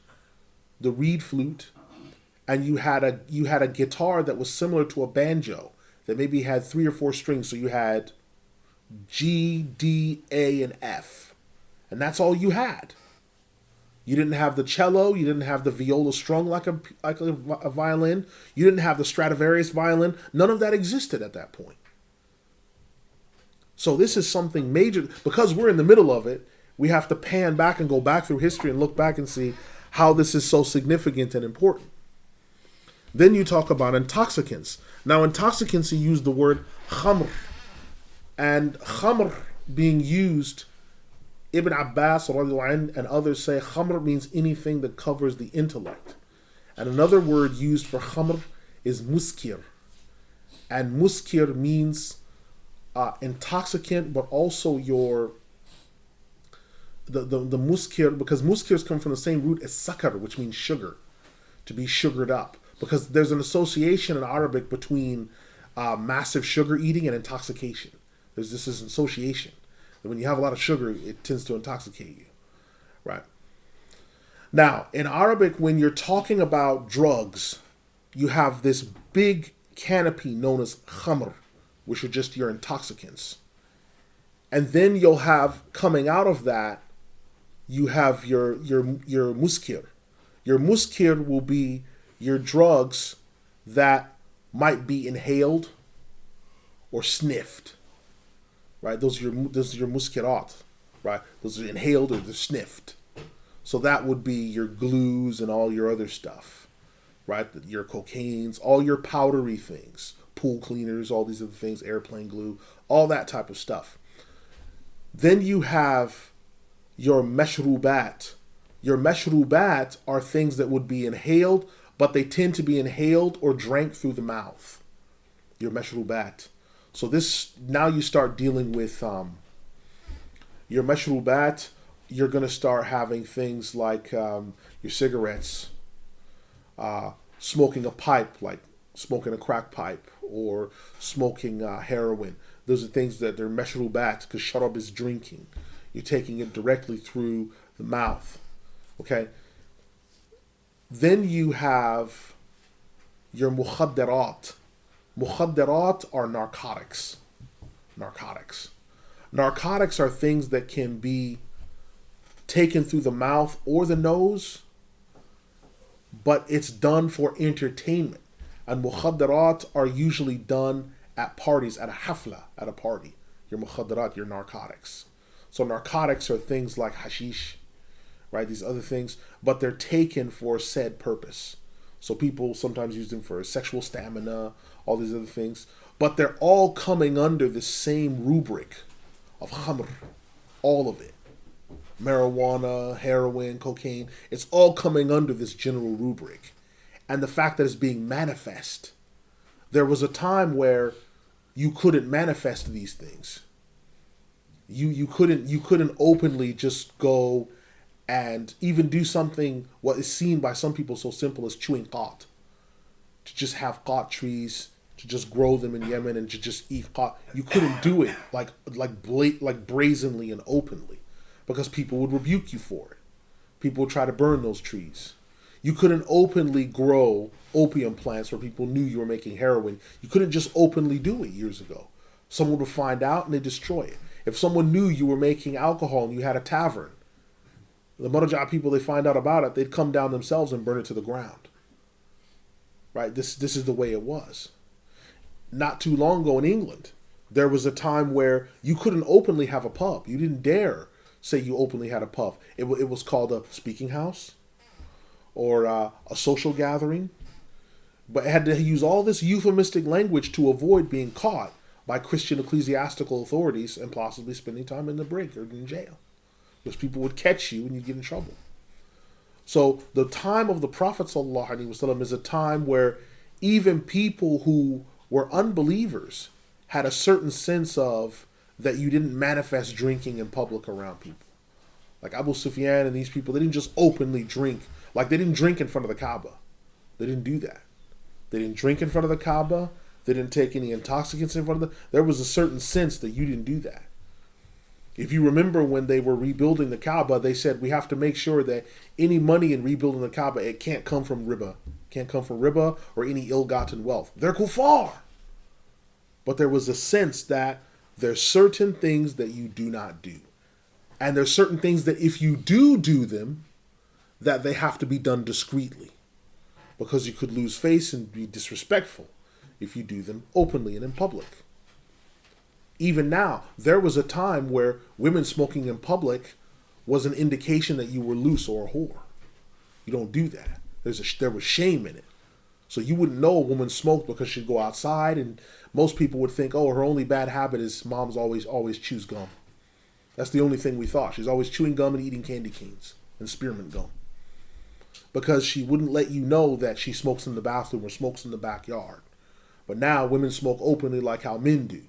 the reed flute, and you had a guitar that was similar to a banjo that maybe had 3 or 4 strings. So you had G, D, A, and F. And that's all you had. You didn't have the cello. You didn't have the viola strung like a violin. You didn't have the Stradivarius violin. None of that existed at that point. So this is something major. Because we're in the middle of it, we have to pan back and go back through history and look back and see how this is so significant and important. Then you talk about intoxicants. Now, intoxicants, you use the word khamr. And khamr being used, Ibn Abbas and others say khamr means anything that covers the intellect. And another word used for khamr is muskir. And muskir means intoxicant, but also the muskir, because muskirs come from the same root as sakar, which means sugar, to be sugared up. Because there's an association in Arabic between massive sugar eating and intoxication. There's this association. And when you have a lot of sugar, it tends to intoxicate you. Right? Now, in Arabic, when you're talking about drugs, you have this big canopy known as khamr, which are just your intoxicants. And then you'll have, coming out of that, you have your muskir. Your muskir will be your drugs that might be inhaled or sniffed, right? Those are your muskirat, right? Those are inhaled or they're sniffed. So that would be your glues and all your other stuff, right? Your cocaines, all your powdery things, pool cleaners, all these other things, airplane glue, all that type of stuff. Then you have your mashrubat. Your mashrubat are things that would be inhaled, but they tend to be inhaled or drank through the mouth. Your mashrubat. So this, now you start dealing with your mashrubat. You're going to start having things like your cigarettes, smoking a pipe, like smoking a crack pipe, or smoking heroin. Those are things that they're mashrubat, because sharab is drinking. You're taking it directly through the mouth. Okay? Then you have your mukhaddarat. Mukhaddarat are narcotics. Narcotics are things that can be taken through the mouth or the nose, but it's done for entertainment. And mukhaddarat are usually done at parties, at a hafla, at a party. Your mukhaddarat, your narcotics. So narcotics are things like hashish, right? These other things, but they're taken for said purpose. So people sometimes use them for sexual stamina, all these other things. But they're all coming under the same rubric of khamr, all of it. Marijuana, heroin, cocaine, it's all coming under this general rubric. And the fact that it's being manifest. There was a time where you couldn't manifest these things. You couldn't openly just go and even do something what is seen by some people so simple as chewing qat. To just have qat trees, to just grow them in Yemen and to just eat qat. You couldn't do it like brazenly and openly, because people would rebuke you for it. People would try to burn those trees. You couldn't openly grow opium plants where people knew you were making heroin. You couldn't just openly do it years ago. Someone would find out and they'd destroy it. If someone knew you were making alcohol and you had a tavern, the Maraja people, they find out about it, they'd come down themselves and burn it to the ground. Right? This is the way it was. Not too long ago in England, there was a time where you couldn't openly have a pub. You didn't dare say you openly had a pub. It was called a speaking house or a social gathering. But it had to use all this euphemistic language to avoid being caught by Christian ecclesiastical authorities and possibly spending time in the brig or in jail. Because people would catch you and you'd get in trouble. So the time of the Prophet ﷺ is a time where even people who were unbelievers had a certain sense of that you didn't manifest drinking in public around people. Like Abu Sufyan and these people, they didn't just openly drink. Like they didn't drink in front of the Kaaba. They didn't do that. They didn't drink in front of the Kaaba. They didn't take any intoxicants in front of them. There was a certain sense that you didn't do that. If you remember when they were rebuilding the Kaaba, they said we have to make sure that any money in rebuilding the Kaaba, it can't come from riba. Can't come from riba or any ill-gotten wealth. They're kuffar. But there was a sense that there's certain things that you do not do. And there's certain things that if you do them, that they have to be done discreetly, because you could lose face and be disrespectful if you do them openly and in public. Even now, there was a time where women smoking in public was an indication that you were loose or a whore. You don't do that. There was shame in it. So you wouldn't know a woman smoked because she'd go outside, and most people would think, oh, her only bad habit is mom's always chews gum. That's the only thing we thought. She's always chewing gum and eating candy canes and spearmint gum. Because she wouldn't let you know that she smokes in the bathroom or smokes in the backyard. But now women smoke openly like how men do.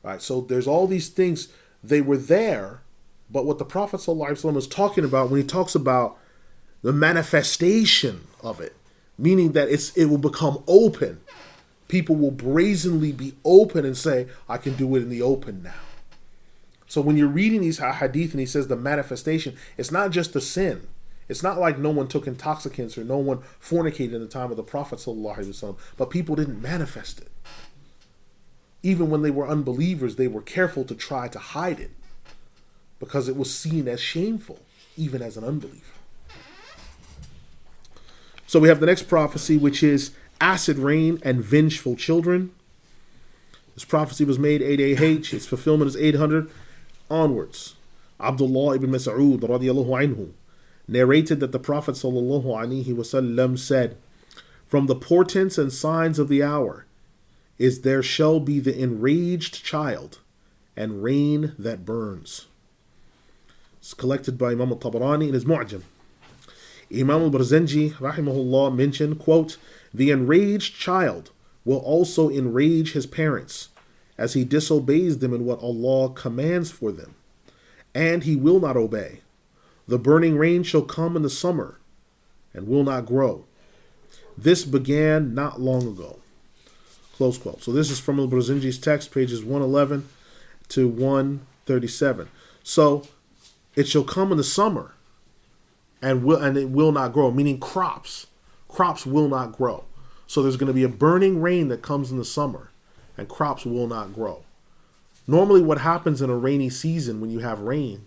Right? So there's all these things. They were there, but what the Prophet ﷺ is talking about when he talks about the manifestation of it, meaning that it will become open. People will brazenly be open and say, I can do it in the open now. So when you're reading these hadith and he says the manifestation, it's not just the sin. It's not like no one took intoxicants or no one fornicated in the time of the Prophet ﷺ, but people didn't manifest it. Even when they were unbelievers, they were careful to try to hide it because it was seen as shameful, even as an unbeliever. So we have the next prophecy, which is acid rain and vengeful children. This prophecy was made 8 AH. Its fulfillment is 800 onwards. Abdullah ibn Mas'ud radiyallahu anhu narrated that the Prophet sallallahu alaihi wasallam said, from the portents and signs of the hour is there shall be the enraged child and rain that burns. It's collected by Imam al-Tabarani in his Mu'jam. Imam al-Barzanji rahimahullah mentioned, quote, the enraged child will also enrage his parents as he disobeys them in what Allah commands for them, and he will not obey. The burning rain shall come in the summer and will not grow. This began not long ago. Close quote. So this is from Al-Barzanji's text, pages 111 to 137. So it shall come in the summer and it will not grow, meaning crops. Crops will not grow. So there's going to be a burning rain that comes in the summer and crops will not grow. Normally what happens in a rainy season when you have rain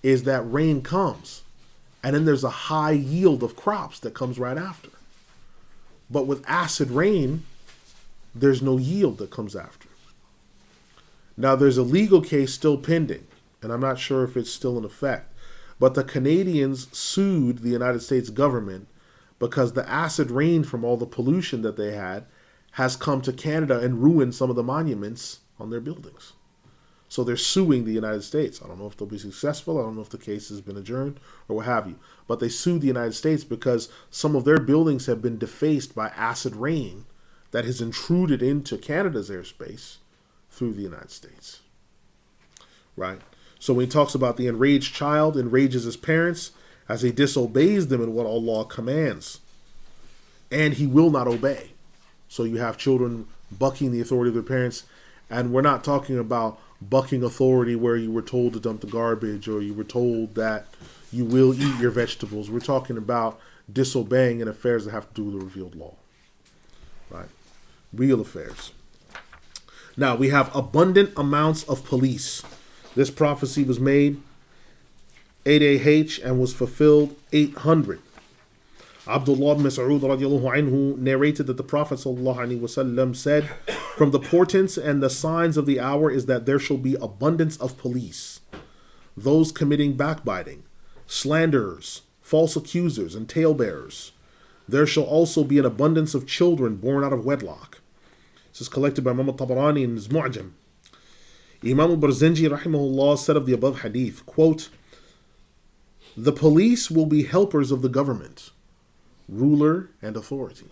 is that rain comes and then there's a high yield of crops that comes right after. But with acid rain, there's no yield that comes after. Now there's a legal case still pending, and I'm not sure if it's still in effect, but the Canadians sued the United States government because the acid rain from all the pollution that they had has come to Canada and ruined some of the monuments on their buildings. So they're suing the United States. I don't know if they'll be successful. I don't know if the case has been adjourned or what have you. But they sued the United States because some of their buildings have been defaced by acid rain that has intruded into Canada's airspace through the United States. Right? So when he talks about the enraged child enrages his parents as he disobeys them in what Allah commands, and he will not obey. So you have children bucking the authority of their parents, and we're not talking about bucking authority where you were told to dump the garbage or you were told that you will eat your vegetables. We're talking about disobeying in affairs that have to do with the revealed law. Right? Real affairs. Now we have abundant amounts of police. This prophecy was made 8 AH and was fulfilled 800. Abdullah ibn Mas'ud radiyallahu anhu narrated that the Prophet sallallahu alaihi wasallam said, from the portents and the signs of the hour is that there shall be abundance of police, those committing backbiting, slanderers, false accusers, and talebearers. There shall also be an abundance of children born out of wedlock. This is collected by Imam al-Tabarani in his Mu'jam. Imam al-Barzanji rahimahullah said of the above hadith, quote, the police will be helpers of the government, ruler and authority.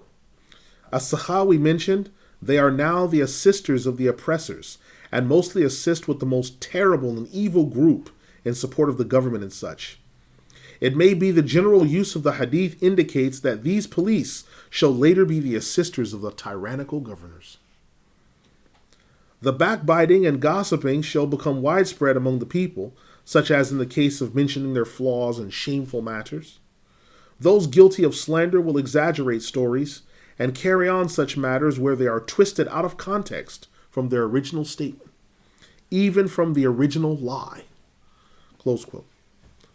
As-Sakhawi mentioned, they are now the assisters of the oppressors and mostly assist with the most terrible and evil group in support of the government and such. It may be the general use of the hadith indicates that these police shall later be the assisters of the tyrannical governors. The backbiting and gossiping shall become widespread among the people, such as in the case of mentioning their flaws and shameful matters. Those guilty of slander will exaggerate stories and carry on such matters where they are twisted out of context from their original statement, even from the original lie. Close quote.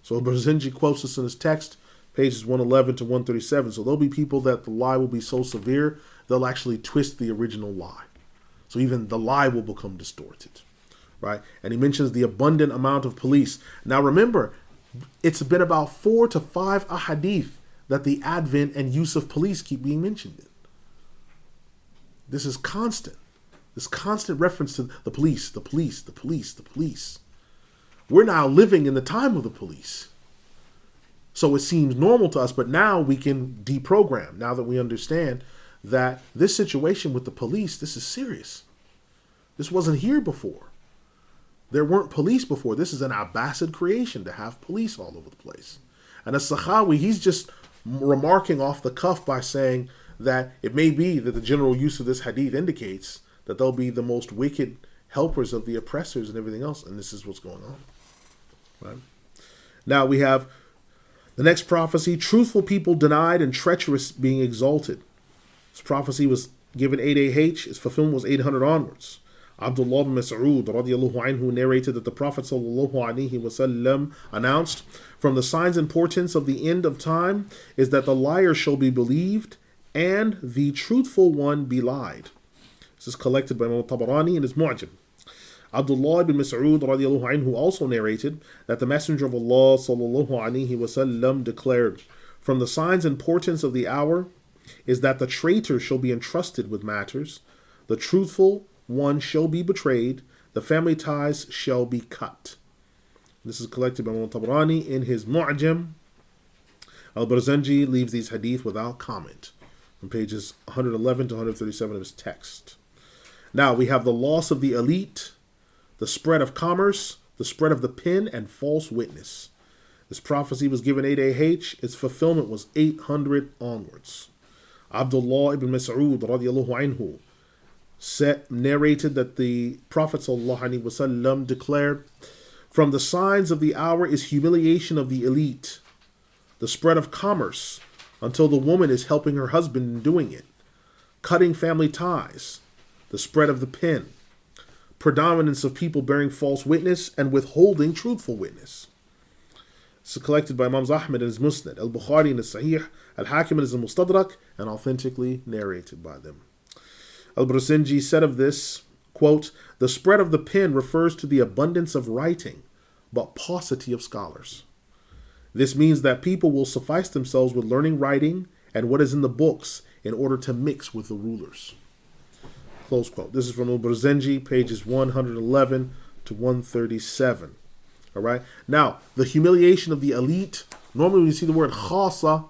So Barzinji quotes this in his text, pages 111 to 137. So there'll be people that the lie will be so severe, they'll actually twist the original lie. So even the lie will become distorted, right? And he mentions the abundant amount of police. Now remember, it's been about 4 to 5 ahadith that the advent and use of police keep being mentioned in. This is constant. This constant reference to the police, the police, the police, the police. We're now living in the time of the police. So it seems normal to us, but now we can deprogram, now that we understand that this situation with the police, this is serious. This wasn't here before. There weren't police before. This is an Abbasid creation to have police all over the place. And As-Sakhawi, he's just remarking off the cuff by saying that it may be that the general use of this hadith indicates that they'll be the most wicked helpers of the oppressors and everything else. And this is what's going on. Right? Now we have the next prophecy, truthful people denied and treacherous being exalted. This prophecy was given 8 AH. Its fulfillment was 800 onwards. Abdullah bin Mas'ud radiallahu anhu narrated that the Prophet sallallahu alaihi wasallam announced, from the signs and portents of the end of time is that the liar shall be believed and the truthful one belied. This is collected by Imam Tabarani in his Mu'jam. Abdullah bin Mas'ud radiallahu anhu also narrated that the Messenger of Allah sallallahu alaihi wasallam declared, from the signs and portents of the hour is that the traitor shall be entrusted with matters, the truthful one shall be betrayed, the family ties shall be cut. This is collected by Imam Tabarani in his Mu'jam. Al-Barzanji leaves these hadith without comment from pages 111 to 137 of his text. Now we have the loss of the elite, the spread of commerce, the spread of the pen, and false witness. This prophecy was given 8 AH. Its fulfillment was 800 onwards. Abdullah ibn Mas'ud radiallahu anhu narrated that the Prophet ﷺ declared, from the signs of the hour is humiliation of the elite, the spread of commerce until the woman is helping her husband in doing it, cutting family ties, the spread of the pen, predominance of people bearing false witness and withholding truthful witness. This is collected by Imam Ahmad in his Musnad, Al-Bukhari in his Sahih, Al-Hakim in his Mustadrak, and authentically narrated by them. Al-Barzinji said of this, quote, the spread of the pen refers to the abundance of writing, but paucity of scholars. This means that people will suffice themselves with learning writing and what is in the books in order to mix with the rulers. Close quote. This is from Al-Barzinji, pages 111 to 137. All right. Now, the humiliation of the elite, normally when you see the word khasa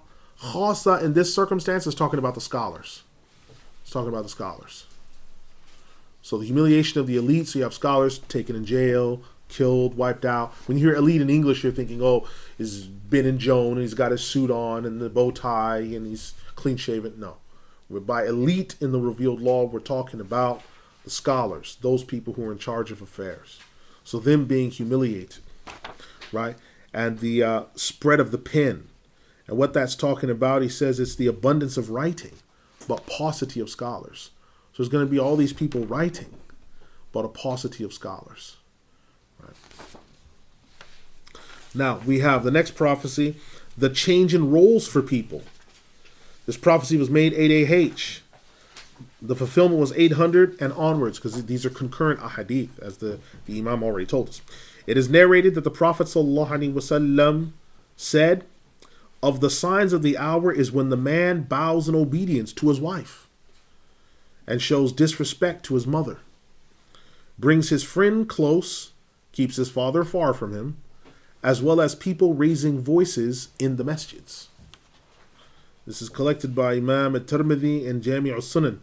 in this circumstance is talking about the scholars. It's talking about the scholars. So the humiliation of the elite, so you have scholars taken in jail, killed, wiped out. When you hear elite in English, you're thinking, oh, he's Ben and Joan, and he's got his suit on and the bow tie, and he's clean shaven. No. By elite in the revealed law, we're talking about the scholars, those people who are in charge of affairs. So them being humiliated, right? And the spread of the pen. And what that's talking about, he says it's the abundance of writing, but paucity of scholars. So there's going to be all these people writing, but a paucity of scholars. Right. Now, we have the next prophecy, the change in roles for people. This prophecy was made 8 AH. The fulfillment was 800 and onwards, because these are concurrent ahadith, as the Imam already told us. It is narrated that the Prophet ﷺ said, of the signs of the hour is when the man bows in obedience to his wife and shows disrespect to his mother, brings his friend close, keeps his father far from him, as well as people raising voices in the masjids. This is collected by Imam At-Tirmidhi and Jami' As-Sunan.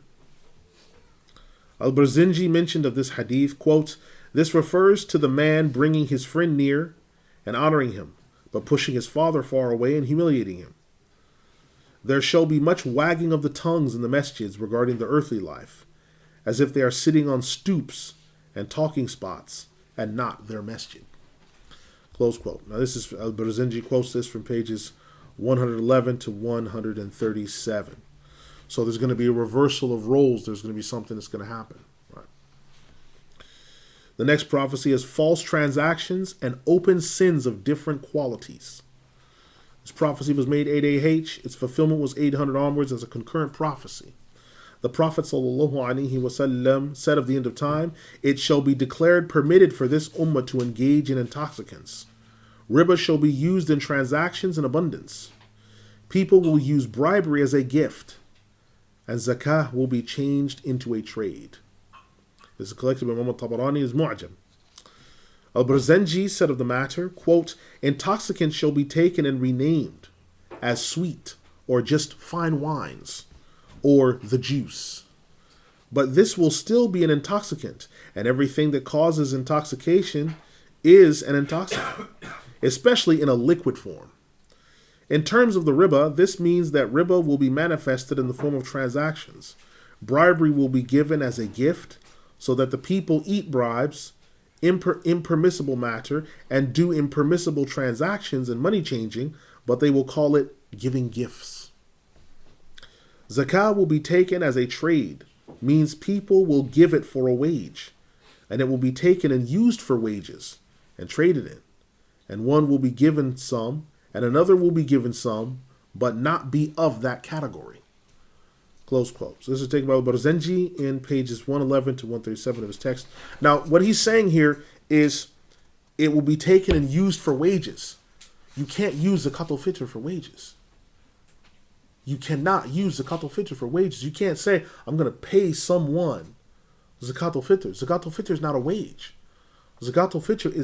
Al-Barzinji mentioned of this hadith, quote, this refers to the man bringing his friend near and honoring him, but pushing his father far away and humiliating him. There shall be much wagging of the tongues in the masjids regarding the earthly life, as if they are sitting on stoops and talking spots, and not their masjid. Close quote. Now this is, Al-Barzinji quotes this from pages 111 to 137. So there's going to be a reversal of roles. There's going to be something that's going to happen. Right. The next prophecy is false transactions and open sins of different qualities. This prophecy was made 8 AH. Its fulfillment was 800 onwards as a concurrent prophecy. The Prophet ﷺ said of the end of time, "It shall be declared permitted for this ummah to engage in intoxicants. Riba shall be used in transactions in abundance. People will use bribery as a gift, and zakah will be changed into a trade." This is collected by Imam Tabarani as Mu'jam. Al-Barzanji said of the matter, quote, "Intoxicants shall be taken and renamed as sweet or just fine wines or the juice. But this will still be an intoxicant, and everything that causes intoxication is an intoxicant, especially in a liquid form. In terms of the riba, this means that riba will be manifested in the form of transactions. Bribery will be given as a gift so that the people eat bribes, impermissible matter, and do impermissible transactions and money changing, but they will call it giving gifts. Zakah will be taken as a trade, means people will give it for a wage, and it will be taken and used for wages and traded in. And one will be given some, and another will be given some, but not be of that category. Close quotes. This is taken by Al-Barzanji in pages 111 to 137 of his text. Now, what he's saying here is it will be taken and used for wages. You can't use Zakat al-Fitr for wages. You cannot use Zakat al-Fitr for wages. You can't say, I'm going to pay someone Zakat al-Fitr. Zakat al-Fitr is not a wage. Zakat al-Fitr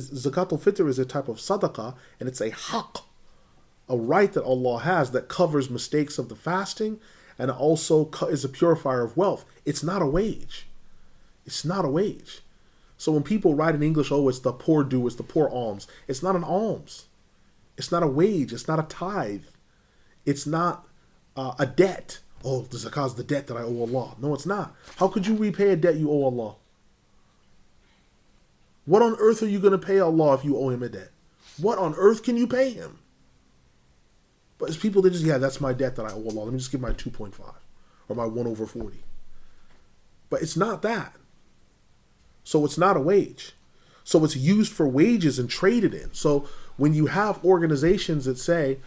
is a type of sadaqah, and it's a haqq, a right that Allah has that covers mistakes of the fasting, and also is a purifier of wealth. It's not a wage. It's not a wage. So when people write in English, oh, it's the poor due, it's the poor alms. It's not an alms. It's not a wage. It's not a tithe. It's not a debt. Oh, the zakah is the debt that I owe Allah. No, it's not. How could you repay a debt you owe Allah? What on earth are you going to pay Allah if you owe him a debt? What on earth can you pay him? But it's people that just, yeah, that's my debt that I owe Allah. Let me just give my 2.5 or my 1/40. But it's not that. So it's not a wage. So it's used for wages and traded in. So when you have organizations that say,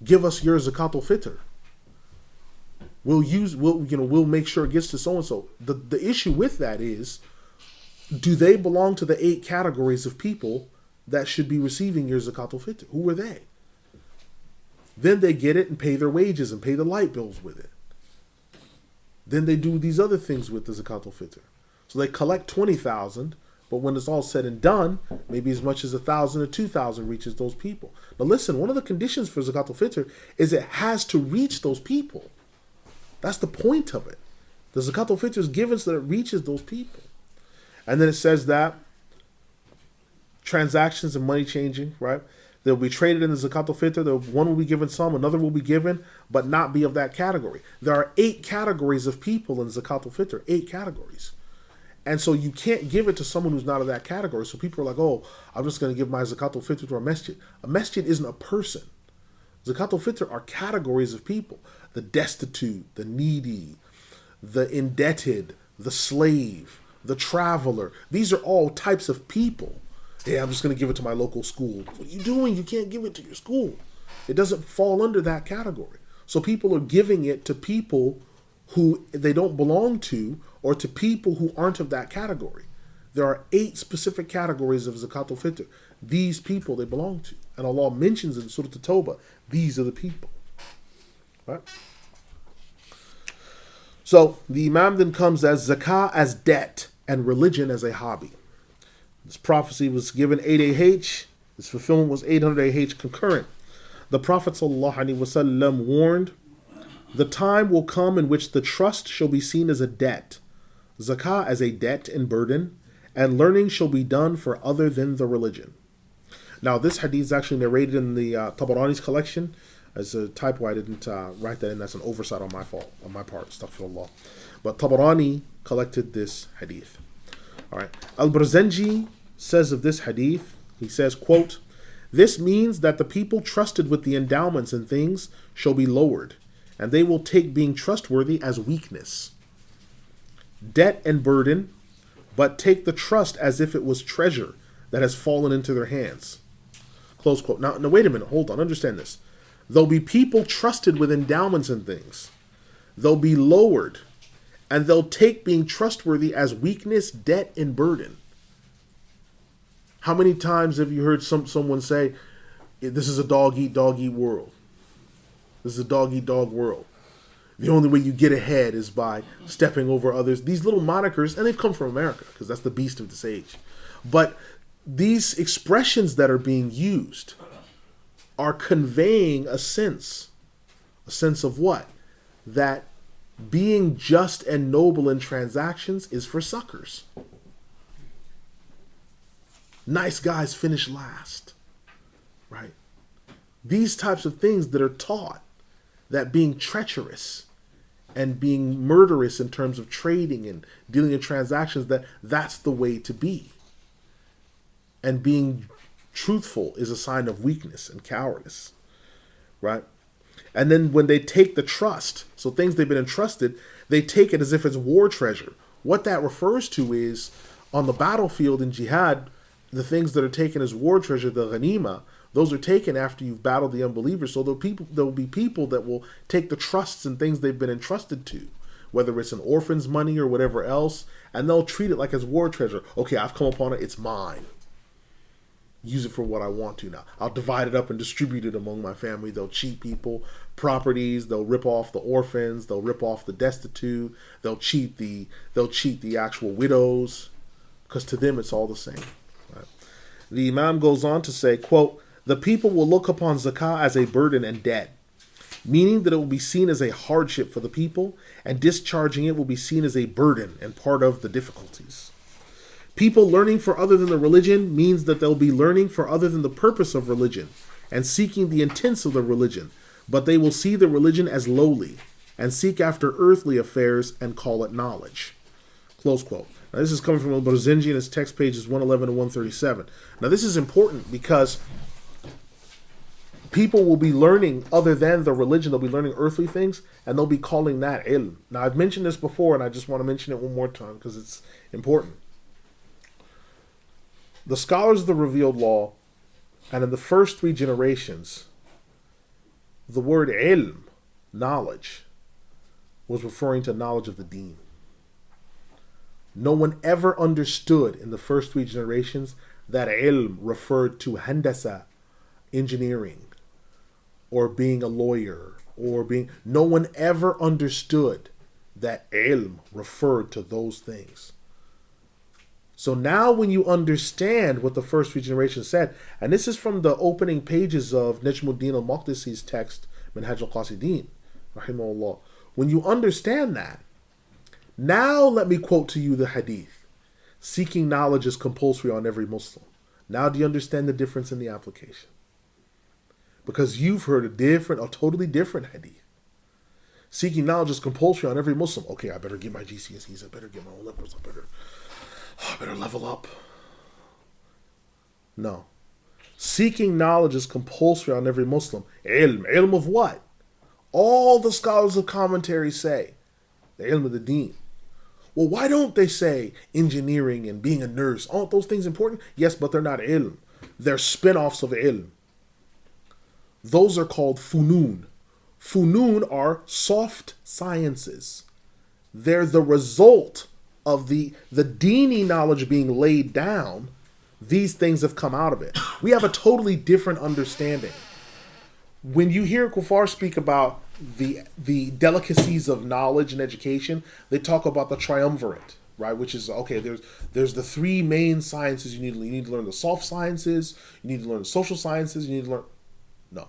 give us your Zakat al-Fitr, we'll make sure it gets to so and so. The issue with that is, do they belong to the 8 categories of people that should be receiving your Zakat al-Fitr? Who are they? Then they get it and pay their wages and pay the light bills with it. Then they do these other things with the Zakat al-Fitr. So they collect 20,000, but when it's all said and done, maybe as much as 1,000 or 2,000 reaches those people. Now listen, one of the conditions for Zakat al-Fitr is it has to reach those people. That's the point of it. The Zakat al-Fitr is given so that it reaches those people. And then it says that transactions and money changing, right? They'll be traded in the Zakat al-Fitr. One will be given some, another will be given, but not be of that category. There are 8 categories of people in Zakat al-Fitr, 8 categories. And so you can't give it to someone who's not of that category. So people are like, oh, I'm just going to give my Zakat al-Fitr to a masjid. A masjid isn't a person. Zakat al-Fitr are categories of people. The destitute, the needy, the indebted, the slave, the traveler. These are all types of people. Hey, I'm just going to give it to my local school. What are you doing? You can't give it to your school. It doesn't fall under that category. So people are giving it to people who they don't belong to, or to people who aren't of that category. There are 8 specific categories of Zakat al-Fitr. These people they belong to. And Allah mentions in Surah At-Tawbah, these are the people. Right? So the Imam then comes as zakah as debt and religion as a hobby. This prophecy was given 8 AH. Its fulfillment was 800 AH concurrent. The Prophet ﷺ warned, the time will come in which the trust shall be seen as a debt, zakah as a debt and burden, and learning shall be done for other than the religion. Now this hadith is actually narrated in the Tabarani's collection. As a typo, I didn't write that in. That's an oversight on my fault, on my part. Astaghfirullah. But Tabarani collected this hadith. All right. Al-Barzanji says of this hadith, he says, quote, this means that the people trusted with the endowments and things shall be lowered, and they will take being trustworthy as weakness. Debt and burden but take the trust as if it was treasure that has fallen into their hands. Close quote. Now, wait a minute. Hold on. Understand this. There'll be people trusted with endowments and things. They'll be lowered, and they'll take being trustworthy as weakness, debt, and burden. How many times have you heard someone say, this is a dog-eat-dog-eat world? This is a dog-eat-dog world. The only way you get ahead is by stepping over others. These little monikers, and they've come from America, because that's the beast of this age. But these expressions that are being used are conveying a sense. A sense of what? That being just and noble in transactions is for suckers. Nice guys finish last. Right? These types of things that are taught, that being treacherous and being murderous in terms of trading and dealing in transactions, that's the way to be. And being truthful is a sign of weakness and cowardice, right? And then when they take the trust, so things they've been entrusted, they take it as if it's war treasure. What that refers to is, on the battlefield in jihad, the things that are taken as war treasure, the ghanima, those are taken after you've battled the unbelievers. So there'll be people that will take the trusts and things they've been entrusted to, whether it's an orphan's money or whatever else, and they'll treat it like it's war treasure. Okay, I've come upon it, it's mine. Use it for what I want to now. I'll divide it up and distribute it among my family. They'll cheat people, properties, they'll rip off the orphans, they'll rip off the destitute, they'll cheat the actual widows, because to them it's all the same. Right? The Imam goes on to say, quote, the people will look upon zakah as a burden and debt, meaning that it will be seen as a hardship for the people, and discharging it will be seen as a burden and part of the difficulties. People learning for other than the religion means that they'll be learning for other than the purpose of religion and seeking the intents of the religion, but they will see the religion as lowly and seek after earthly affairs and call it knowledge. Close quote. Now this is coming from Al-Barzinji in his text pages 111 and 137. Now this is important because people will be learning other than the religion. They'll be learning earthly things, and they'll be calling that ilm. Now I've mentioned this before, and I just want to mention it one more time because it's important. The scholars of the revealed law, and in the first 3 generations, the word ilm, knowledge, was referring to knowledge of the deen. No one ever understood in the first 3 generations that ilm referred to handasa, engineering, or being a lawyer, no one ever understood that ilm referred to those things. So now when you understand what the first 3 generations said, and this is from the opening pages of Najmuddin al-Maqdisi's text, Minhaj al-Qasidin, rahimahullah. When you understand that, now let me quote to you the hadith. Seeking knowledge is compulsory on every Muslim. Now do you understand the difference in the application? Because you've heard a totally different hadith. Seeking knowledge is compulsory on every Muslim. Okay, I better get my GCSEs, I better get my O-levels, I better level up. No. Seeking knowledge is compulsory on every Muslim. Ilm. Ilm of what? All the scholars of commentary say the ilm of the deen. Well, why don't they say engineering and being a nurse? Aren't those things important? Yes, but they're not ilm. They're spin-offs of ilm. Those are called funun. Funun are soft sciences. They're the result of the dini knowledge being laid down. These things have come out of it. We have a totally different understanding. When you hear kuffar speak about the delicacies of knowledge and education, they talk about the triumvirate, right? Which is, okay, there's the 3 main sciences you need to learn. You need to learn the soft sciences, you need to learn the social sciences, you need to learn... No.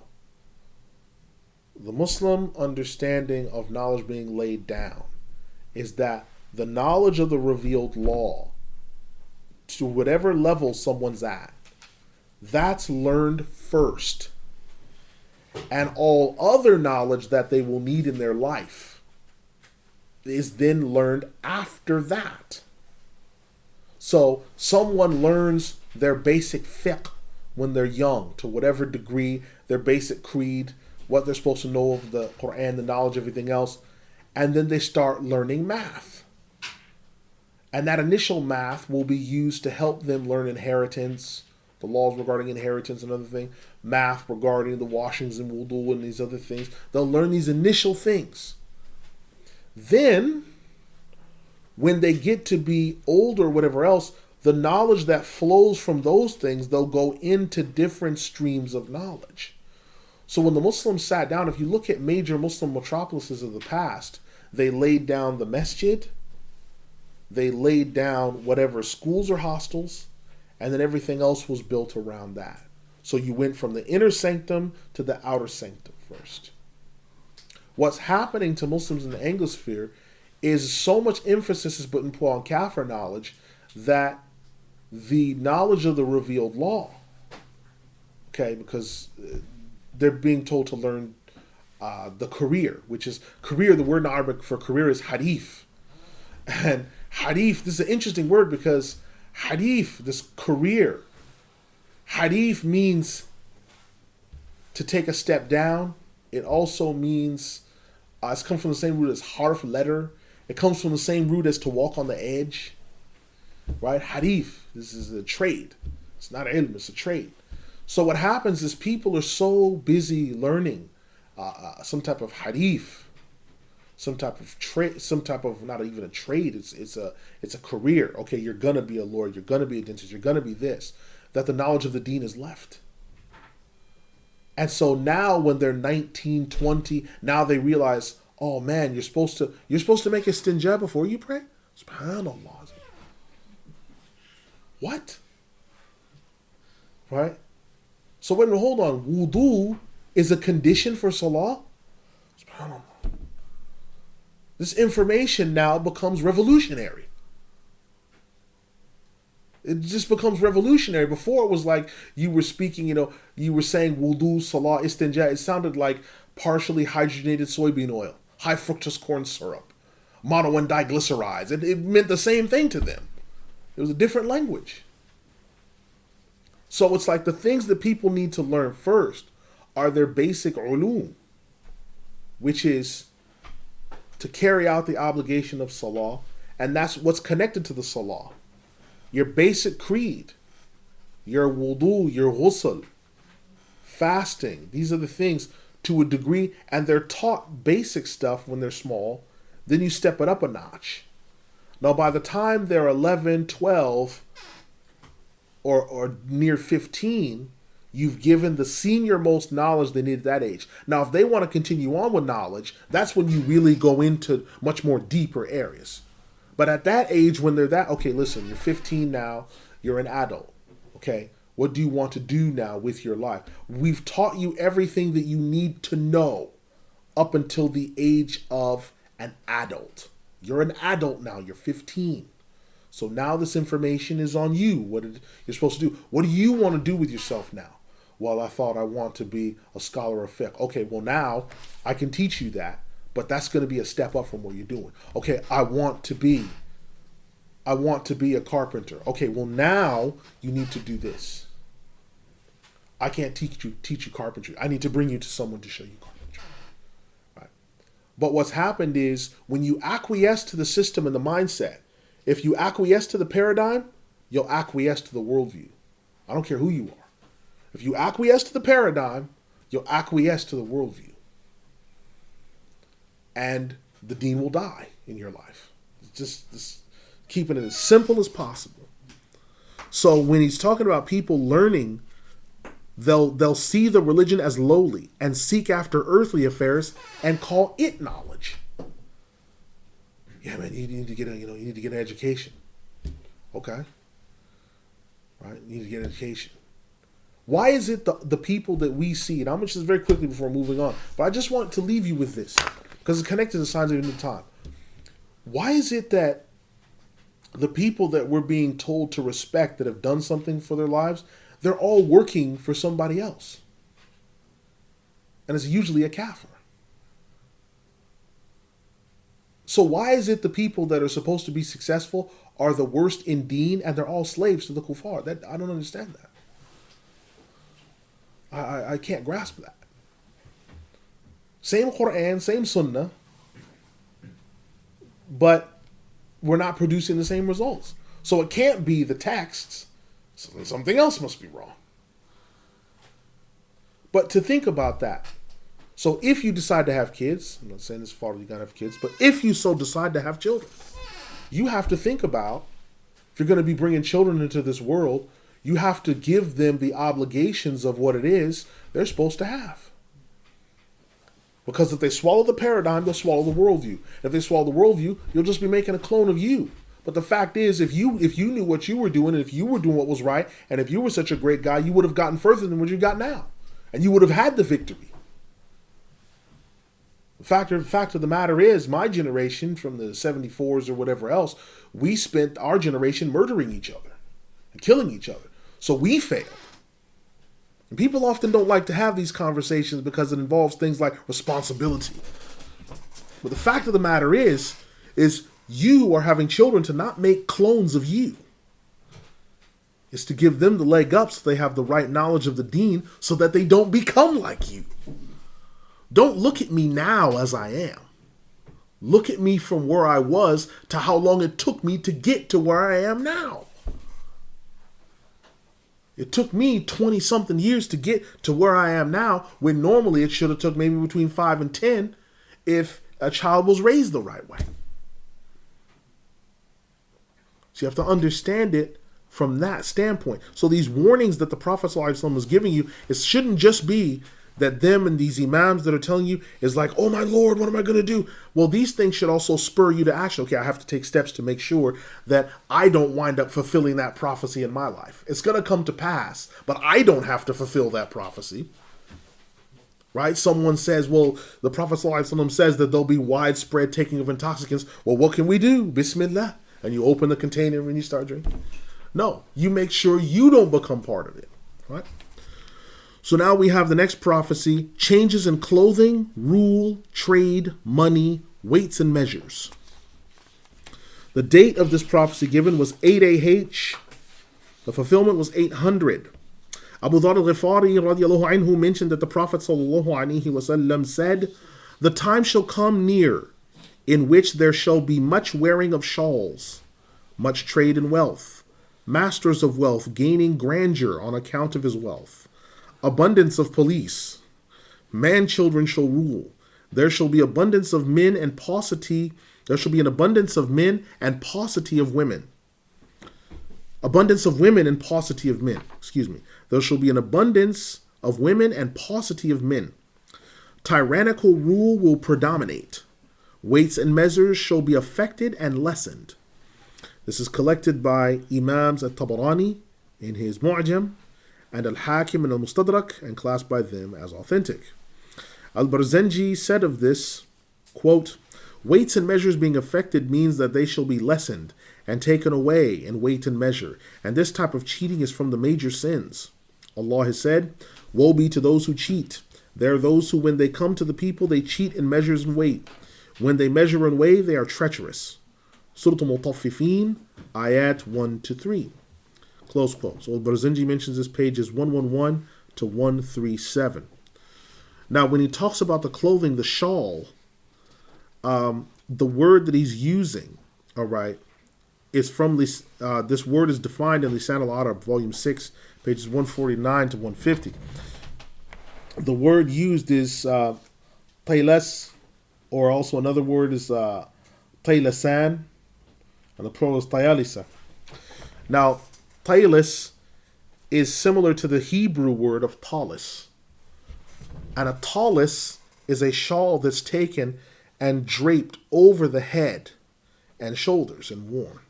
The Muslim understanding of knowledge being laid down is that the knowledge of the revealed law, to whatever level someone's at, that's learned first. And all other knowledge that they will need in their life is then learned after that. So someone learns their basic fiqh when they're young, to whatever degree, their basic creed, what they're supposed to know of the Quran, the knowledge, everything else, and then they start learning math. And that initial math will be used to help them learn inheritance, the laws regarding inheritance and other things, math regarding the washings and wudu and these other things. They'll learn these initial things. Then, when they get to be older or whatever else, the knowledge that flows from those things, they'll go into different streams of knowledge. So when the Muslims sat down, if you look at major Muslim metropolises of the past, they laid down the masjid, they laid down whatever schools or hostels, and then everything else was built around that. So you went from the inner sanctum to the outer sanctum first. What's happening to Muslims in the Anglosphere is so much emphasis is put on Kafir knowledge that the knowledge of the revealed law, okay, because they're being told to learn the career, which is career. The word in Arabic for career is hadith, and hadith. This is an interesting word because hadith, this career, hadith means to take a step down. It also means it's come from the same root as harf, letter. It comes from the same root as to walk on the edge, right? Hadith, this is a trade. It's not ilm, it's a trade. So what happens is people are so busy learning some type of hadith, some type of trade, some type of not even a trade. It's a career. Okay, you're gonna be a lawyer, you're gonna be a dentist, you're gonna be this. That the knowledge of the deen is left. And so now when they're 19, 20, now they realize, oh man, you're supposed to make istinja before you pray? SubhanAllah. What? Right? So wait a minute, hold on. Wudu is a condition for salah? SubhanAllah. This information now becomes revolutionary. It just becomes revolutionary. Before it was like you were speaking, you were saying wudu, salah, istinja. It sounded like partially hydrogenated soybean oil, high fructose corn syrup, mono and diglycerides. It meant the same thing to them. It was a different language. So it's like the things that people need to learn first are their basic ulum, which is to carry out the obligation of salah, and that's what's connected to the salah. Your basic creed, your wudu, your ghusl, fasting. These are the things to a degree, and they're taught basic stuff when they're small. Then you step it up a notch. Now, by the time they're 11, 12, or near 15, you've given the senior most knowledge they need at that age. Now, if they want to continue on with knowledge, that's when you really go into much more deeper areas. But at that age, when they're that, okay, listen, you're 15 now, you're an adult, okay? What do you want to do now with your life? We've taught you everything that you need to know up until the age of an adult. You're an adult now, you're 15. So now this information is on you, what you're supposed to do. What do you want to do with yourself now? Well, I thought I want to be a scholar of fiqh. Okay, well now I can teach you that. But that's going to be a step up from what you're doing. Okay, I want to be a carpenter. Okay, well now you need to do this. I can't teach you carpentry. I need to bring you to someone to show you carpentry. Right? But what's happened is when you acquiesce to the system and the mindset, if you acquiesce to the paradigm, you'll acquiesce to the worldview. I don't care who you are. If you acquiesce to the paradigm, you'll acquiesce to the worldview. And the deen will die in your life. Just keeping it as simple as possible. So when he's talking about people learning, they'll see the religion as lowly and seek after earthly affairs and call it knowledge. Yeah, man, you need to get an education. Okay, right? You need to get an education. Why is it the people that we see, and I'm going to just very quickly before moving on, but I just want to leave you with this, because it's connected to signs of the end of time. Why is it that the people that we're being told to respect that have done something for their lives, they're all working for somebody else? And it's usually a kafir. So why is it the people that are supposed to be successful are the worst in deen and they're all slaves to the kuffar? I don't understand that. I can't grasp that. Same Quran, same Sunnah, but we're not producing the same results. So it can't be the texts. So something else must be wrong. But to think about that. So if you decide to have kids, I'm not saying this father you gotta have kids, but if you so decide to have children, you have to think about, if you're going to be bringing children into this world, you have to give them the obligations of what it is they're supposed to have. Because if they swallow the paradigm, they'll swallow the worldview. If they swallow the worldview, you'll just be making a clone of you. But the fact is, if you knew what you were doing, and if you were doing what was right, and if you were such a great guy, you would have gotten further than what you got now. And you would have had the victory. The fact of the matter is, my generation, from the 74s or whatever else, we spent our generation murdering each other and killing each other. So we failed. And people often don't like to have these conversations because it involves things like responsibility. But the fact of the matter is you are having children to not make clones of you. It's to give them the leg up so they have the right knowledge of the deen so that they don't become like you. Don't look at me now as I am. Look at me from where I was to how long it took me to get to where I am now. It took me 20-something years to get to where I am now, when normally it should have took maybe between 5 and 10 if a child was raised the right way. So you have to understand it from that standpoint. So these warnings that the Prophet ﷺ was giving you, it shouldn't just be that them and these imams that are telling you is like, oh my Lord, what am I going to do? Well, these things should also spur you to action. Okay, I have to take steps to make sure that I don't wind up fulfilling that prophecy in my life. It's going to come to pass, but I don't have to fulfill that prophecy. Right? Someone says, well, the Prophet ﷺ says that there'll be widespread taking of intoxicants. Well, what can we do? Bismillah. And you open the container and you start drinking. No, you make sure you don't become part of it. Right? So now we have the next prophecy: changes in clothing, rule, trade, money, weights, and measures. The date of this prophecy given was 8 AH. The fulfillment was 800. Abu Dharr al-Ghifari radiallahu anhu mentioned that the Prophet sallallahu alaihi wasallam said, "The time shall come near in which there shall be much wearing of shawls, much trade and wealth, masters of wealth gaining grandeur on account of his wealth, abundance of police, man-children shall rule. There shall be abundance of men and paucity. There shall be an abundance of men and paucity of women. Abundance of women and paucity of men. There shall be an abundance of women and paucity of men. Tyrannical rule will predominate. Weights and measures shall be affected and lessened." This is collected by Imams At-Tabarani in his Mu'jam, and Al-Hakim and Al-Mustadrak, and classed by them as authentic. Al-Barzanji said of this, quote, "Weights and measures being affected means that they shall be lessened and taken away in weight and measure, and this type of cheating is from the major sins. Allah has said, 'Woe be to those who cheat. There are those who, when they come to the people, they cheat in measures and weight. When they measure and weigh, they are treacherous.' Surah Al-Mutaffifin, ayat 1-3. Close quote. So Barzanji mentions this pages 111 to 137. Now, when he talks about the clothing, the shawl, the word that he's using, all right, is from this. This word is defined in Lisan al-Arab, volume 6, pages 149 to 150. The word used is taylas, or also another word is taylasan, and the plural is tayalisa. Now, taylis is similar to the Hebrew word of talis. And a talis is a shawl that's taken and draped over the head and shoulders and worn.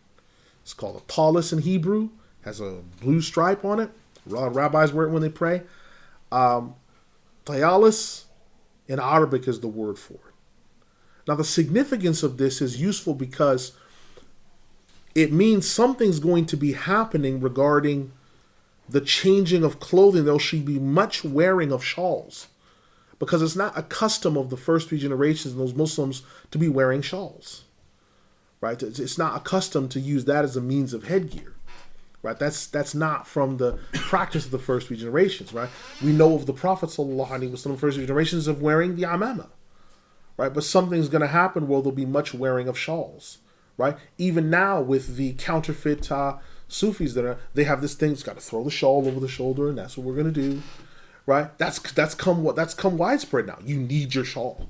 It's called a talis in Hebrew. Has a blue stripe on it. Rabbis wear it when they pray. Tayalis in Arabic is the word for it. Now, the significance of this is useful because it means something's going to be happening regarding the changing of clothing. There should be much wearing of shawls, because it's not a custom of the first few generations of those Muslims to be wearing shawls, right? It's not a custom to use that as a means of headgear, right? That's not from the practice of the first few generations, right? We know of the Prophet sallallahu alaihi wasallam, first few generations of wearing the amama, right? But something's going to happen where there'll be much wearing of shawls, right? Even now with the counterfeit Sufis they have this thing, it's got to throw the shawl over the shoulder, and that's what we're gonna do, right? That's come widespread now. You need your shawl.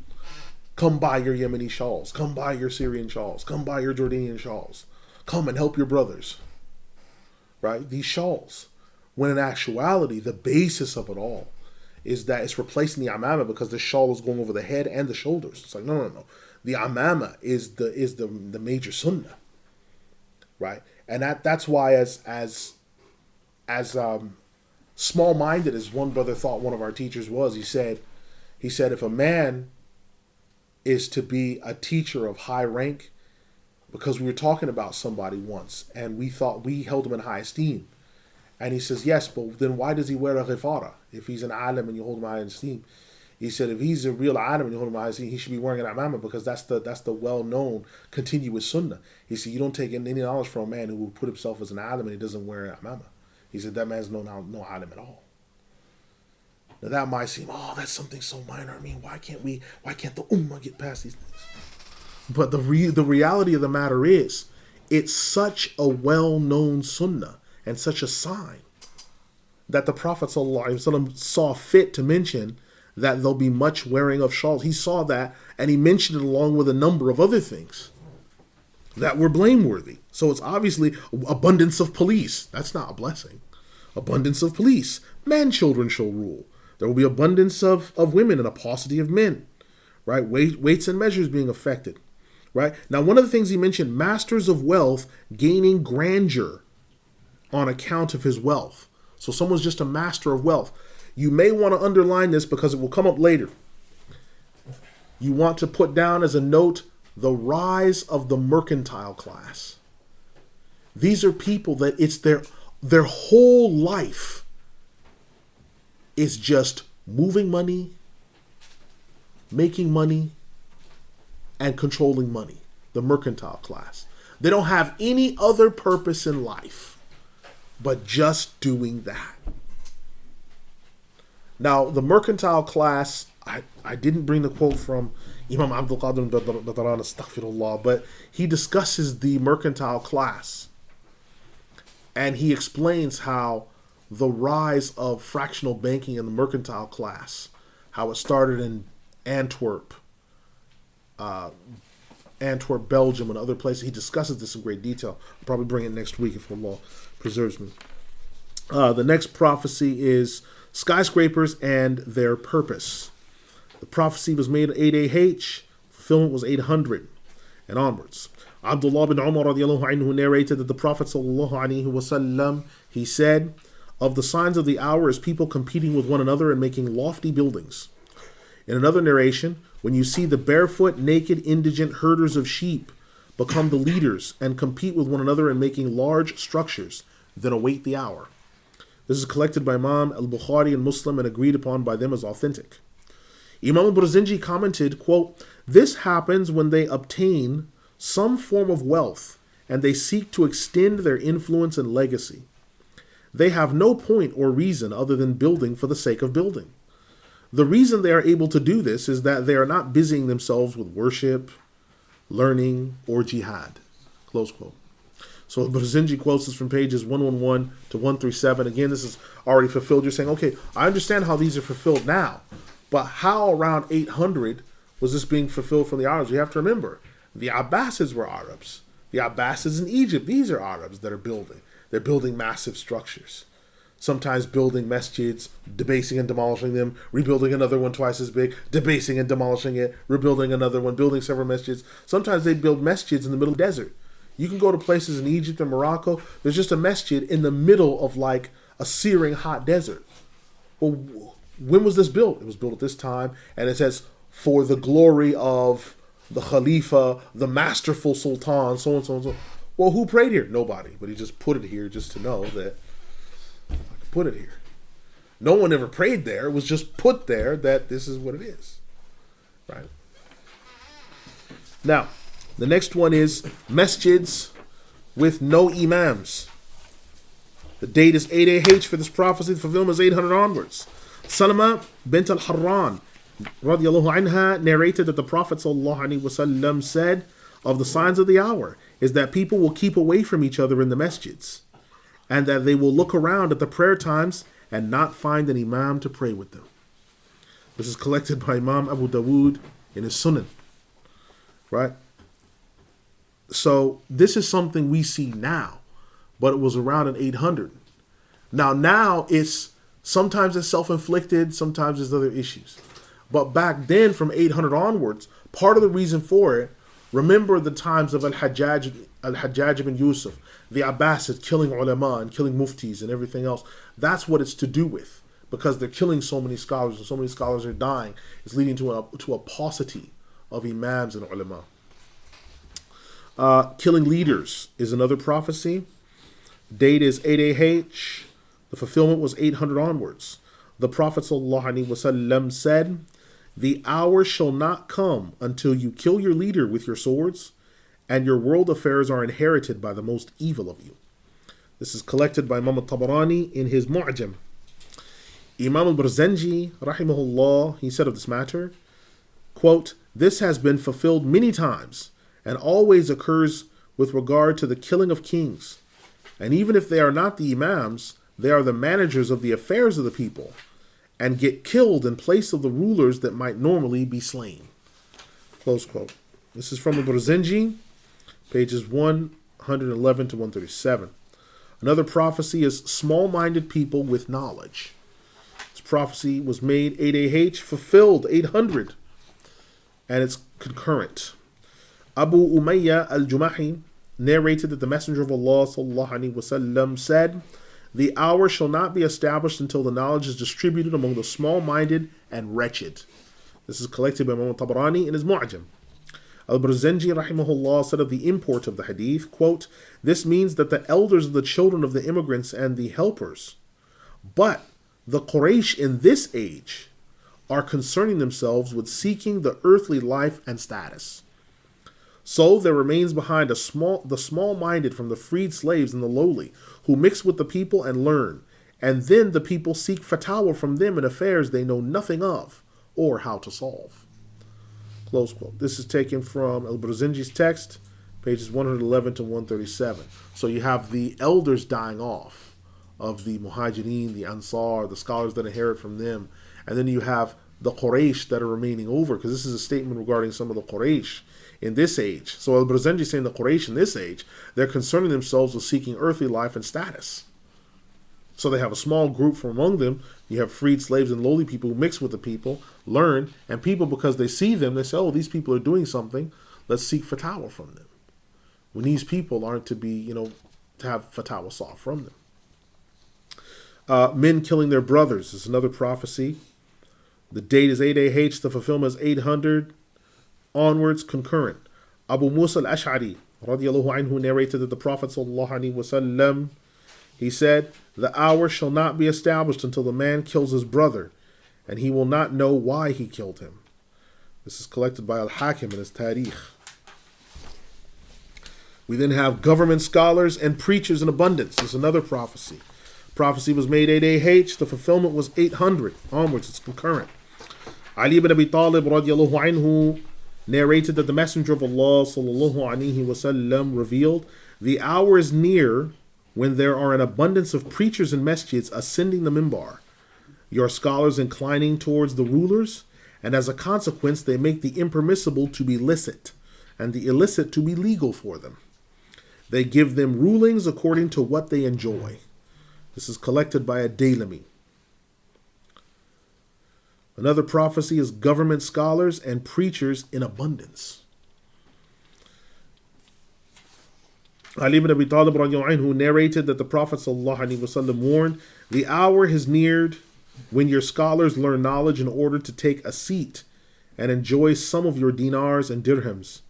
Come buy your Yemeni shawls. Come buy your Syrian shawls. Come buy your Jordanian shawls. Come and help your brothers, right? These shawls. When in actuality, the basis of it all is that it's replacing the amama because the shawl is going over the head and the shoulders. It's like, no. The amama is the major sunnah, right? And that's why as small-minded as one brother thought one of our teachers was, he said if a man is to be a teacher of high rank, because we were talking about somebody once and we thought we held him in high esteem. And he says, yes, but then why does he wear a ghifara if he's an alim and you hold him in high esteem? He said, if he's a real alim and you hold him in high esteem, he should be wearing an amama because that's the well-known continuous sunnah. He said, you don't take any knowledge from a man who would put himself as an alim and he doesn't wear an amama. He said, that man's no alim at all. Now that might seem, that's something so minor. I mean, why can't the ummah get past these things? But the reality of the matter is, it's such a well-known sunnah and such a sign that the Prophet ﷺ saw fit to mention that there'll be much wearing of shawls. He saw that and he mentioned it along with a number of other things that were blameworthy. So it's obviously abundance of police. That's not a blessing. Abundance of police. Man, children shall rule. There will be abundance of women and a paucity of men. Right? Weights and measures being affected. Right? Now, one of the things he mentioned, masters of wealth gaining grandeur on account of his wealth. So someone's just a master of wealth. You may want to underline this because it will come up later. You want to put down as a note the rise of the mercantile class. These are people that it's their whole life is just moving money, making money, and controlling money. The mercantile class. They don't have any other purpose in life but just doing that. Now, the mercantile class, I didn't bring the quote from Imam Abdul Qadir Badaran, astaghfirullah, but he discusses the mercantile class. And he explains how the rise of fractional banking in the mercantile class, how it started in Antwerp, Belgium, and other places. He discusses this in great detail. I'll probably bring it next week if Allah preserves me. The next prophecy is skyscrapers and their purpose. The prophecy was made at 8 AH, fulfillment was 800 and onwards. Abdullah bin Umar radiallahu anhu narrated that the Prophet sallallahu alaihi wasallam, he said, of the signs of the hour is people competing with one another and making lofty buildings. In another narration, when you see the barefoot, naked, indigent herders of sheep become the leaders and compete with one another in making large structures, then await the hour. This is collected by Imam al-Bukhari and Muslim and agreed upon by them as authentic. Imam al-Burzinji commented, quote, this happens when they obtain some form of wealth and they seek to extend their influence and legacy. They have no point or reason other than building for the sake of building. The reason they are able to do this is that they are not busying themselves with worship, learning, or jihad. Close quote. So Burzinji quotes this from pages 111 to 137. Again, this is already fulfilled. You're saying, okay, I understand how these are fulfilled now, but how around 800 was this being fulfilled from the Arabs? You have to remember, the Abbasids were Arabs. The Abbasids in Egypt, these are Arabs that are building. They're building massive structures. Sometimes building masjids, debasing and demolishing them, rebuilding another one twice as big, debasing and demolishing it, rebuilding another one, building several masjids. Sometimes they build masjids in the middle of the desert. You can go to places in Egypt and Morocco, there's just a masjid in the middle of like a searing hot desert. Well, when was this built? It was built at this time, and it says, for the glory of the Khalifa, the masterful Sultan, so and so and so. Well, who prayed here? Nobody, but he just put it here just to know that I could put it here. No one ever prayed there. It was just put there that this is what it is. Right? Now, the next one is masjids with no imams. The date is 8 AH for this prophecy. The fulfillment is 800 onwards. Salama bint al-Harran radiallahu anha narrated that the Prophet sallallahu alaihi wasallam said, of the signs of the hour is that people will keep away from each other in the masjids, and that they will look around at the prayer times and not find an imam to pray with them. This is collected by Imam Abu Dawood in his Sunan. Right? So this is something we see now, but it was around in 800. Now it's sometimes it's self-inflicted, sometimes there's other issues. But back then, from 800 onwards, part of the reason for it, remember the times of Al-Hajj ibn Yusuf, the Abbasid killing ulama and killing muftis and everything else. That's what it's to do with, because they're killing so many scholars and so many scholars are dying. It's leading to a paucity of imams and ulama. Killing leaders is another prophecy. Date is 8AH. The fulfillment was 800 onwards. The Prophet ﷺ said, "The hour shall not come until you kill your leader with your swords, and your world affairs are inherited by the most evil of you." This is collected by Imam al-Tabarani in his Mu'jam. Imam al-Barzanji, rahimahullah, he said of this matter, quote, "This has been fulfilled many times, and always occurs with regard to the killing of kings. And even if they are not the imams, they are the managers of the affairs of the people, and get killed in place of the rulers that might normally be slain." Close quote. This is from the Barzanji, pages 111 to 137. Another prophecy is small-minded people with knowledge. This prophecy was made 8AH, fulfilled 800, and it's concurrent. Abu Umayyah al-Jumahi narrated that the Messenger of Allah ﷺ said, "The hour shall not be established until the knowledge is distributed among the small-minded and wretched." This is collected by Imam Tabarani in his Mu'jam. Al-Barzanji rahimahullah said of the import of the hadith, quote, "This means that the elders of the children of the immigrants and the helpers, but the Quraysh in this age, are concerning themselves with seeking the earthly life and status. So there remains behind the small-minded from the freed slaves and the lowly, who mix with the people and learn, and then the people seek fatwa from them in affairs they know nothing of, or how to solve." Close quote. This is taken from Al-Barzanji's text, pages 111 to 137. So you have the elders dying off of the Muhajirin, the Ansar, the scholars that inherit from them, and then you have the Quraysh that are remaining over, because this is a statement regarding some of the Quraysh in this age. So Al-Barzanji is saying the Quraysh in this age, they're concerning themselves with seeking earthly life and status. So they have a small group from among them. You have freed slaves and lowly people who mix with the people, learn, and people, because they see them, they say, "Oh, these people are doing something. Let's seek fatwa from them." When these people aren't to be, to have fatwa sought from them. Men killing their brothers is another prophecy. The date is 8AH. The fulfillment is 800 onwards, concurrent. Abu Musa al-Ash'ari radiallahu anhu narrated that the Prophet ﷺ, he said, "The hour shall not be established until the man kills his brother, and he will not know why he killed him." This is collected by Al-Hakim in his Tarikh. We then have government scholars and preachers in abundance. This is another prophecy. Prophecy was made 8AH. The fulfillment was 800 onwards. It's concurrent. Ali ibn Abi Talib radiallahu anhu narrated that the Messenger of Allah sallallahu alaihi wasallam revealed, "The hour is near when there are an abundance of preachers in masjids ascending the mimbar, your scholars inclining towards the rulers, and as a consequence they make the impermissible to be licit, and the illicit to be legal for them. They give them rulings according to what they enjoy." This is collected by Ad-Dailami. Another prophecy is government scholars and preachers in abundance. Ali ibn Abi Talib who narrated that the Prophet ﷺ warned, "The hour has neared when your scholars learn knowledge in order to take a seat and enjoy some of your dinars and dirhams,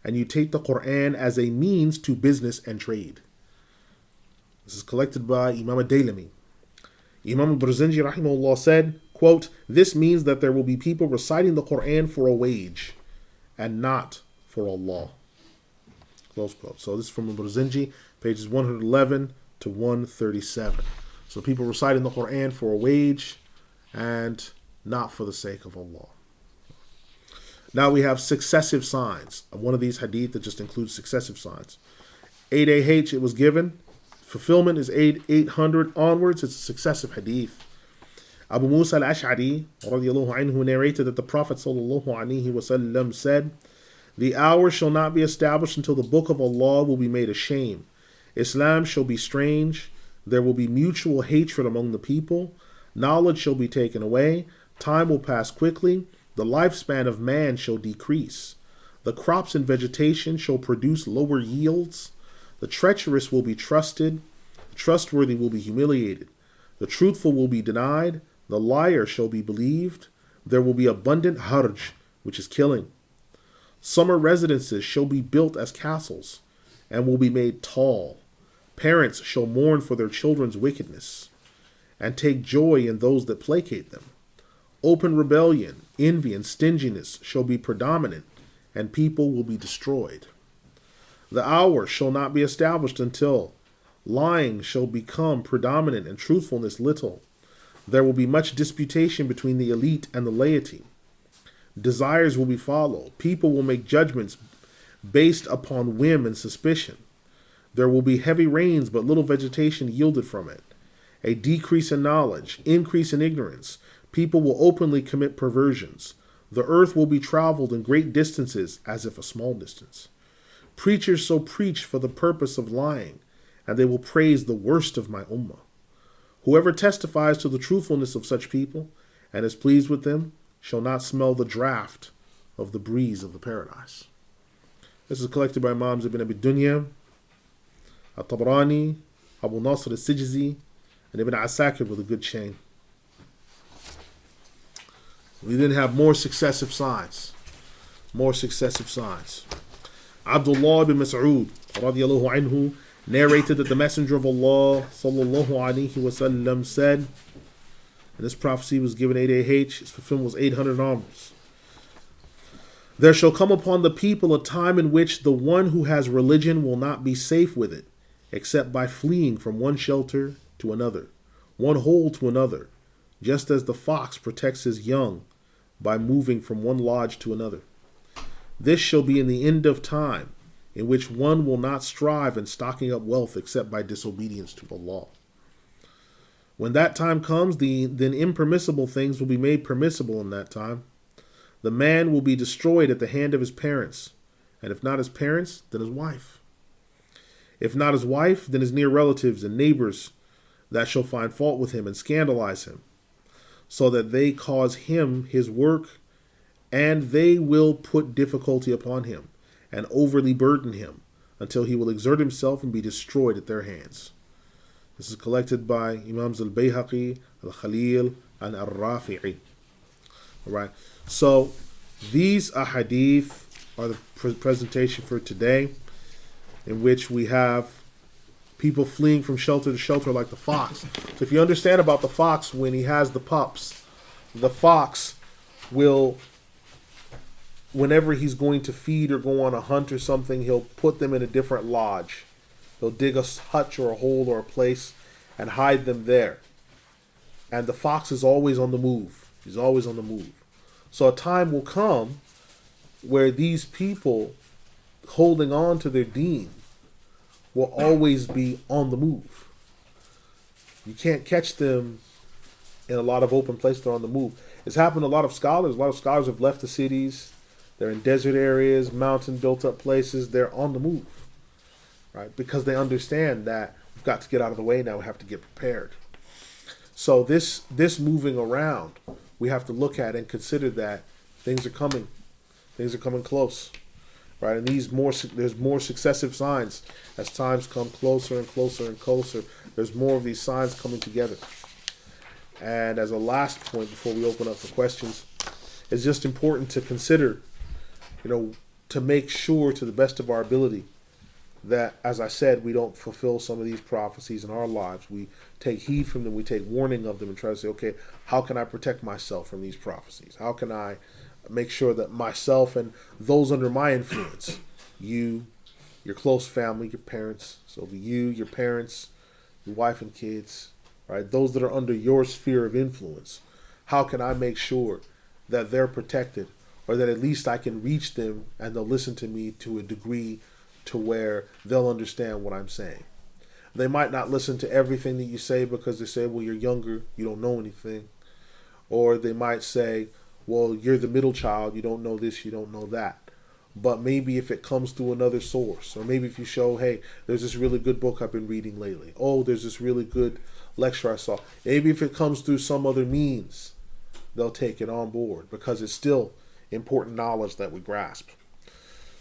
and you take the Quran as a means to business and trade." This is collected by Imam Ad-Dailami. Imam al-Barzanji rahimahullah said, quote, "This means that there will be people reciting the Quran for a wage and not for Allah." Close quote. So this is from al-Barzanji, pages 111 to 137. So people reciting the Quran for a wage and not for the sake of Allah. Now we have successive signs. One of these hadith that just includes successive signs. 8AH, it was given. Fulfillment is 800 onwards. It's a successive hadith. Abu Musa al-Ash'ari radiallahu anhu narrated that the Prophet sallallahu alaihi wasallam said, "The hour shall not be established until the book of Allah will be made a shame. Islam shall be strange. There will be mutual hatred among the people. Knowledge shall be taken away. Time will pass quickly. The lifespan of man shall decrease. The crops and vegetation shall produce lower yields. The treacherous will be trusted. The trustworthy will be humiliated. The truthful will be denied. The liar shall be believed. There will be abundant Hajj, which is killing. Summer residences shall be built as castles and will be made tall. Parents shall mourn for their children's wickedness and take joy in those that placate them. Open rebellion, envy, and stinginess shall be predominant, and people will be destroyed. The hour shall not be established until lying shall become predominant and truthfulness little. There will be much disputation between the elite and the laity. Desires will be followed. People will make judgments based upon whim and suspicion. There will be heavy rains, but little vegetation yielded from it. A decrease in knowledge, increase in ignorance. People will openly commit perversions. The earth will be traveled in great distances as if a small distance. Preachers so preach for the purpose of lying, and they will praise the worst of my ummah. Whoever testifies to the truthfulness of such people and is pleased with them shall not smell the draught of the breeze of the paradise." This is collected by Imams Ibn Abi Dunya, At-Tabarani, Abu Nasr al-Sijzi, and Ibn Asakir with a good chain. We then have more successive signs. More successive signs. Abdullah ibn Mas'ud radiallahu anhu narrated that the Messenger of Allah sallallahu alaihi wasallam said, and this prophecy was given 8AH, its fulfillment was 800 onwards. "There shall come upon the people a time in which the one who has religion will not be safe with it, except by fleeing from one shelter to another, one hole to another, just as the fox protects his young by moving from one lodge to another. This shall be in the end of time, in which one will not strive in stocking up wealth except by disobedience to Allah. When that time comes, then impermissible things will be made permissible in that time. The man will be destroyed at the hand of his parents, and if not his parents, then his wife. If not his wife, then his near relatives and neighbors that shall find fault with him and scandalize him, so that they cause him his work, and they will put difficulty upon him and overly burden him until he will exert himself and be destroyed at their hands." This is collected by Imams Al-Bayhaqi, Al-Khalil, and Al-Rafi'i. All right. So these ahadith are the presentation for today, in which we have people fleeing from shelter to shelter like the fox. So if you understand about the fox, when he has the pups, the fox will, whenever he's going to feed or go on a hunt or something, he'll put them in a different lodge. He'll dig a hutch or a hole or a place and hide them there. And the fox is always on the move. He's always on the move. So a time will come where these people holding on to their deen will always be on the move. You can't catch them in a lot of open places. They're on the move. It's happened to a lot of scholars. A lot of scholars have left the cities. They're in desert areas, mountain built up places. They're on the move, right? Because they understand that we've got to get out of the way now. We have to get prepared. So this moving around, we have to look at and consider that things are coming. Things are coming close, right? And there's more successive signs as times come closer and closer and closer. There's more of these signs coming together. And as a last point before we open up for questions, it's just important to consider, to make sure to the best of our ability that, as I said, we don't fulfill some of these prophecies in our lives. We take heed from them, we take warning of them, and try to say, okay, how can I protect myself from these prophecies? How can I make sure that myself and those under my influence, you, your close family, your parents, so you, your parents, your wife and kids, right, those that are under your sphere of influence, how can I make sure that they're protected, or that at least I can reach them and they'll listen to me to a degree to where they'll understand what I'm saying. They might not listen to everything that you say because they say, well, you're younger, you don't know anything. Or they might say, well, you're the middle child, you don't know this, you don't know that. But maybe if it comes through another source, or maybe if you show, hey, there's this really good book I've been reading lately. Oh, there's this really good lecture I saw. Maybe if it comes through some other means, they'll take it on board because it's still important knowledge that we grasp.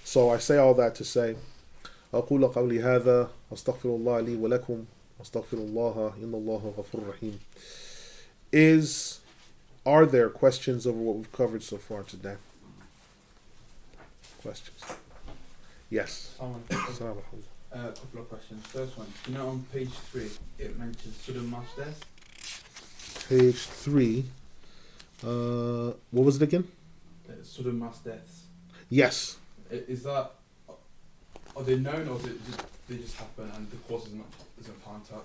So I say all that to say, أقول قولي هذا أستغفر الله لي ولكم أستغفر الله إن الله غفور رحيم. Are there questions over what we've covered so far today? Questions? Yes. A couple of questions. First one, you know, on page 3, it mentions sudden mass death. Page 3. What was it again? Sudden mass deaths. Yes. Is that, are they known, or they just happen and the cause isn't found out?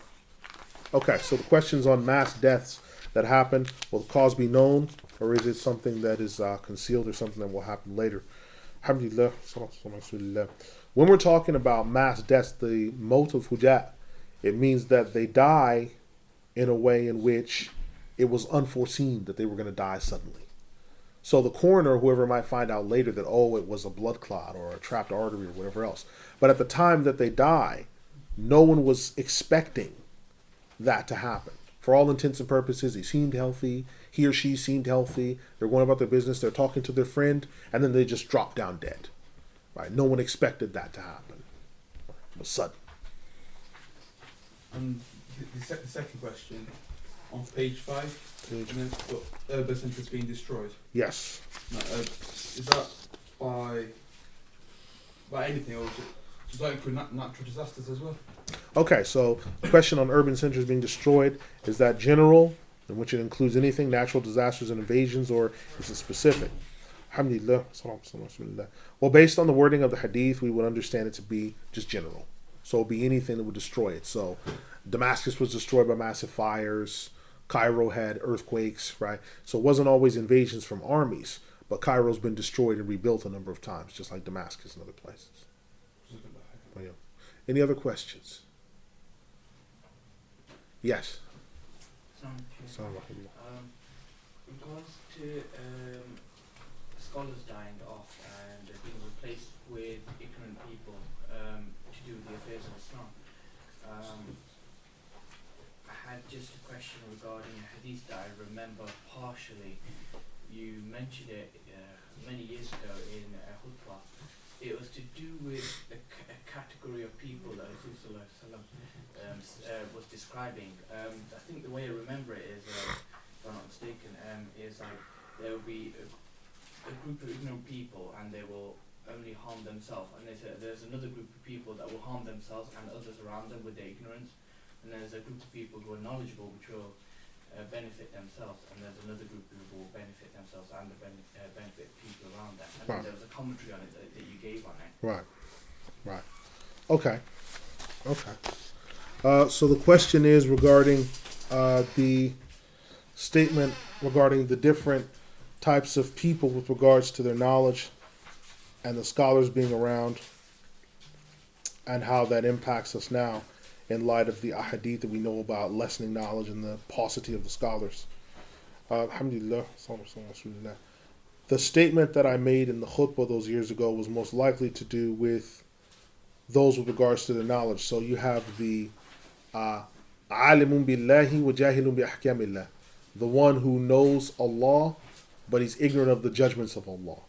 Okay, so the question's on mass deaths that happen. Will the cause be known, or is it something that is concealed, or something that will happen later? Alhamdulillah. When we're talking about mass deaths, the maut al-fujaa, it means that they die in a way in which it was unforeseen that they were going to die suddenly. So the coroner, whoever might find out later that, oh, it was a blood clot or a trapped artery or whatever else. But at the time that they die, no one was expecting that to happen. For all intents and purposes, he seemed healthy. He or she seemed healthy. They're going about their business. They're talking to their friend, and then they just drop down dead. Right? No one expected that to happen. It was sudden. The second question, on page 5, and then urban centres being destroyed. Yes. No, is that by anything, or does that include natural disasters as well? Okay, so the question on urban centers being destroyed, is that general, in which it includes anything, natural disasters and invasions, or is it specific? Alhamdulillah. Well, based on the wording of the hadith, we would understand it to be just general. So it would be anything that would destroy it. So Damascus was destroyed by massive fires. Cairo had earthquakes, right? So it wasn't always invasions from armies, but Cairo's been destroyed and rebuilt a number of times, just like Damascus and other places. But, yeah. Any other questions? Yes. Regards to scholars dying off and being replaced with ignorant people to do the affairs of Islam. I had just a question regarding a hadith that I remember partially. You mentioned it many years ago in Khutbah. It was to do with a category of people that Rasulullah was describing. I think the way I remember it is, if I'm not mistaken, is like there will be a group of ignorant people and they will only harm themselves. And there's another group of people that will harm themselves and others around them with their ignorance. And there's a group of people who are knowledgeable which will benefit themselves, and there's another group who will benefit themselves and benefit people around them. And then there was a commentary on it that you gave on it. Right. Okay. So the question is regarding the statement regarding the different types of people with regards to their knowledge and the scholars being around, and how that impacts us now in light of the ahadith that we know about lessening knowledge and the paucity of the scholars. Alhamdulillah. The statement that I made in the khutbah those years ago was most likely to do with those with regards to their knowledge. So you have the alimun billahi wa jahilun bi ahkamillah, the one who knows Allah but he's ignorant of the judgments of Allah.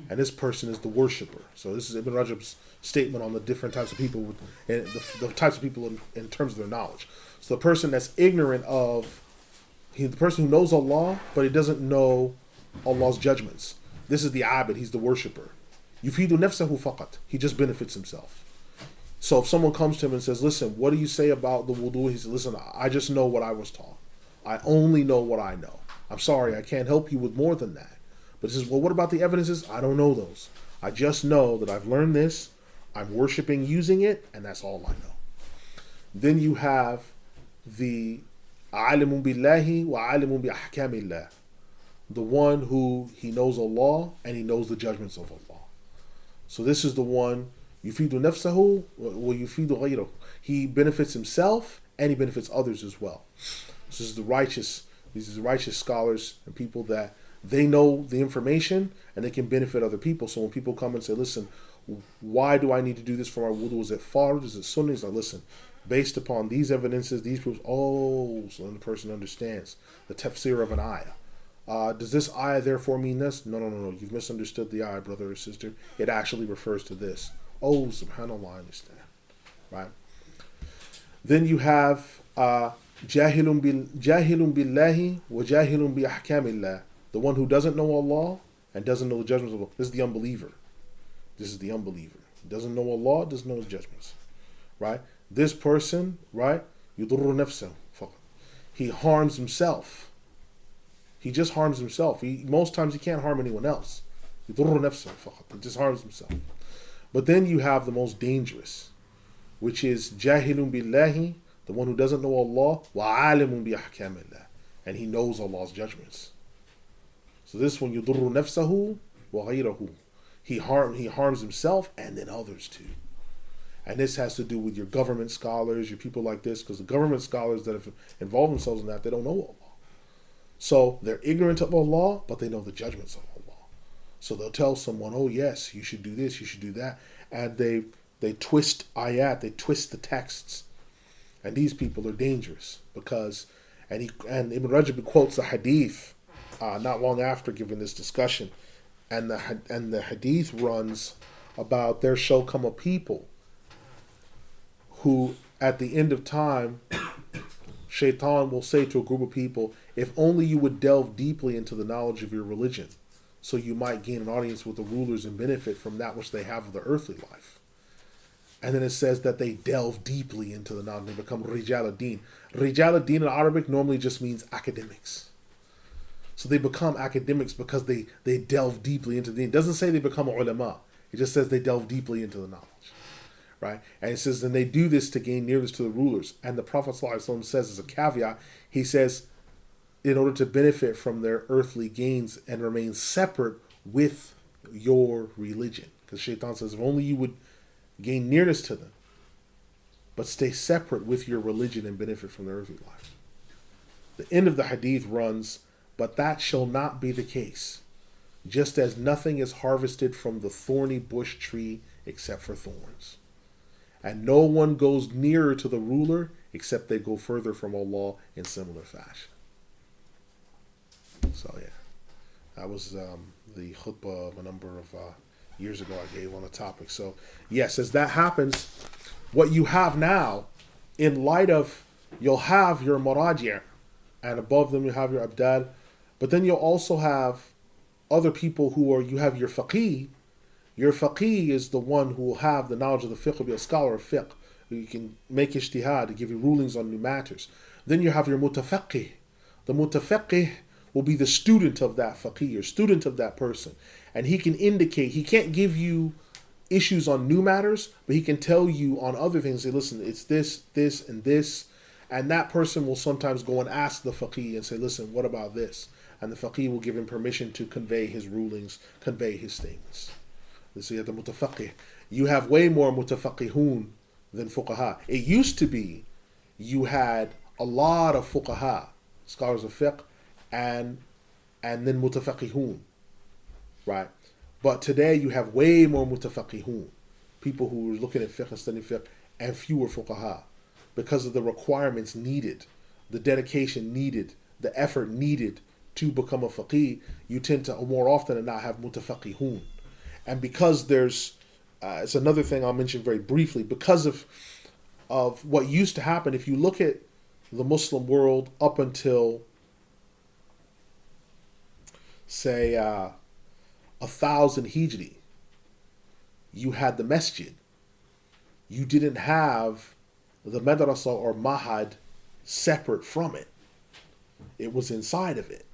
And this person is the worshipper. So this is Ibn Rajab's statement on the different types of people, and the types of people in terms of their knowledge. So the person that's ignorant of, the person who knows Allah, but he doesn't know Allah's judgments. This is the abid, he's the worshipper. Yufidu nafsahu faqat. He just benefits himself. So if someone comes to him and says, listen, what do you say about the wudu? He says, listen, I just know what I was taught. I only know what I know. I'm sorry, I can't help you with more than that. But he says, well, what about the evidences? I don't know those. I just know that I've learned this, I'm worshiping using it, and that's all I know. Then you have the alimun billahi wa alimun bi ahkamillah, the one who he knows Allah and he knows the judgments of Allah. So this is the one, يفيد نفسه ويفيد غيره. He benefits himself and he benefits others as well. This is the righteous. These are the righteous scholars and people that they know the information and they can benefit other people. So when people come and say, listen, why do I need to do this for my wudu? Is it fard? Is it sunnah? He's like, listen, based upon these evidences, these proofs, so then the person understands the tafsir of an ayah. Does this ayah therefore mean this? No. You've misunderstood the ayah, brother or sister. It actually refers to this. Oh, subhanAllah, I understand. Right? Then you have jahilun billahi wa jahilun bi ahkamillah. The one who doesn't know Allah and doesn't know the judgments of Allah. This is the unbeliever. This is the unbeliever. Doesn't know Allah, doesn't know his judgments. Right? This person, right? يضر نفسه فقط. He harms himself. He just harms himself. Most times he can't harm anyone else. يضر نفسه فقط. He just harms himself. But then you have the most dangerous, which is jahilun billahi, the one who doesn't know Allah, wa alimun bi ahkamillah, and he knows Allah's judgments. So this one, يضر نفسه وغيره. He harms himself and then others too. And this has to do with your government scholars, your people like this, because the government scholars that have involved themselves in that, they don't know Allah. So they're ignorant of Allah, but they know the judgments of Allah. So they'll tell someone, oh yes, you should do this, you should do that. And they twist ayat, they twist the texts. And these people are dangerous because, and Ibn Rajab quotes a hadith not long after giving this discussion. And the hadith runs about there shall come a people who at the end of time, Shaitan will say to a group of people, if only you would delve deeply into the knowledge of your religion, so you might gain an audience with the rulers and benefit from that which they have of the earthly life. And then it says that they delve deeply into the knowledge, they become Rijal ad-Din. Rijal ad-Din in Arabic normally just means academics. So they become academics because they delve deeply into the deen. It doesn't say they become ulama. It just says they delve deeply into the knowledge. Right? And it says, and they do this to gain nearness to the rulers. And the Prophet ﷺ says as a caveat, he says, in order to benefit from their earthly gains and remain separate with your religion. Because Shaitan says, if only you would gain nearness to them, but stay separate with your religion and benefit from their earthly life. The end of the hadith runs, but that shall not be the case, just as nothing is harvested from the thorny bush tree except for thorns. And no one goes nearer to the ruler except they go further from Allah in similar fashion. So yeah, that was the khutbah of a number of years ago I gave on the topic. So yes, as that happens, what you have now, in light of, you'll have your maraji', and above them you have your abdal, but then you'll also have other people who are, you have your faqih. Your faqih is the one who will have the knowledge of the fiqh, will be a scholar of fiqh, who can make ijtihad, to give you rulings on new matters. Then you have your mutafaqih. The mutafaqih will be the student of that faqih, or student of that person. And he can indicate, he can't give you issues on new matters, but he can tell you on other things, say, listen, it's this, this, and this. And that person will sometimes go and ask the faqih and say, listen, what about this? And the faqih will give him permission to convey his rulings, convey his statements. So you have the mutafaqih. You have way more mutafaqihun than fuqaha. It used to be you had a lot of fuqaha, scholars of fiqh, and then mutafaqihun, right? But today you have way more mutafaqihun, people who are looking at fiqh and studying fiqh, and fewer fuqaha, because of the requirements needed, the dedication needed, the effort needed to become a faqih. You tend to more often than not have mutafaqihun. And because there's, it's another thing I'll mention very briefly, because of what used to happen, if you look at the Muslim world up until, say, 1000 Hijri, you had the masjid. You didn't have the madrasa or mahad separate from it. It was inside of it.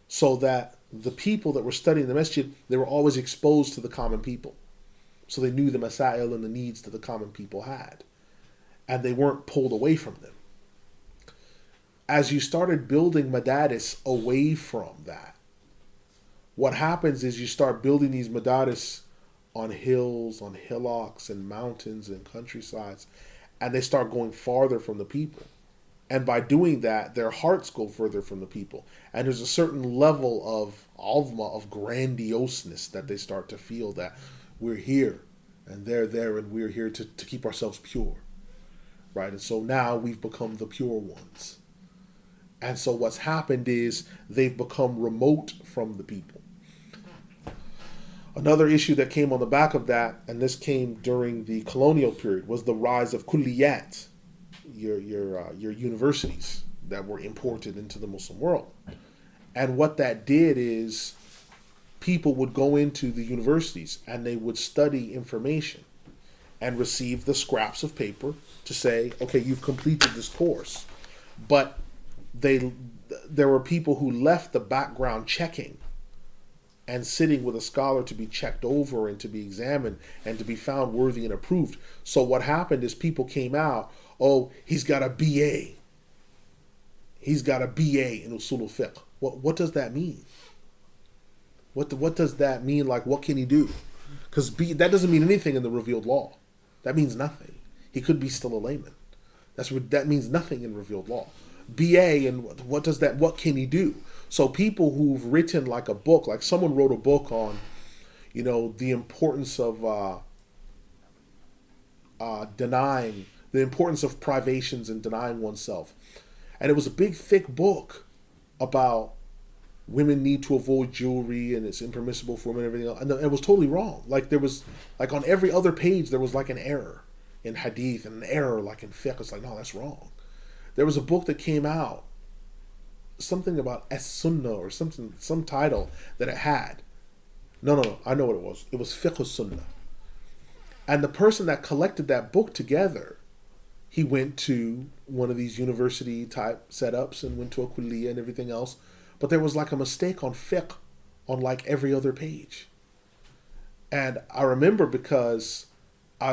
So that the people that were studying the masjid, they were always exposed to the common people. So they knew the masail and the needs that the common people had. And they weren't pulled away from them. As you started building madaris away from that, what happens is you start building these madaris on hills, on hillocks, and mountains and countrysides, and they start going farther from the people. And by doing that, their hearts go further from the people. And there's a certain level of alma, of grandioseness that they start to feel, that we're here and they're there and we're here to keep ourselves pure. Right? And so now we've become the pure ones. And so what's happened is they've become remote from the people. Another issue that came on the back of that, and this came during the colonial period, was the rise of kulliyat, your universities that were imported into the Muslim world. And what that did is people would go into the universities and they would study information and receive the scraps of paper to say, okay, you've completed this course. But there were people who left the background checking and sitting with a scholar to be checked over and to be examined and to be found worthy and approved. So what happened is people came out, oh, he's got a BA. He's got a BA in Usul al-Fiqh. What does that mean? What does that mean? Like, what can he do? Because that doesn't mean anything in the revealed law. That means nothing. He could be still a layman. That means nothing in revealed law. BA, and what can he do? So people who've written like a book, like someone wrote a book on, the importance of denying, the importance of privations and denying oneself. And it was a big, thick book about women need to avoid jewelry and it's impermissible for women and everything else. And it was totally wrong. Like there was, like on every other page, there was like an error in hadith and an error like in fiqh. It's like, no, that's wrong. There was a book that came out, something about As-Sunnah or something, some title that it had. No, I know what it was. It was Fiqh Sunnah. And the person that collected that book together, he went to one of these university type setups and went to a kulliyah and everything else. But there was like a mistake on fiqh on like every other page. And I remember because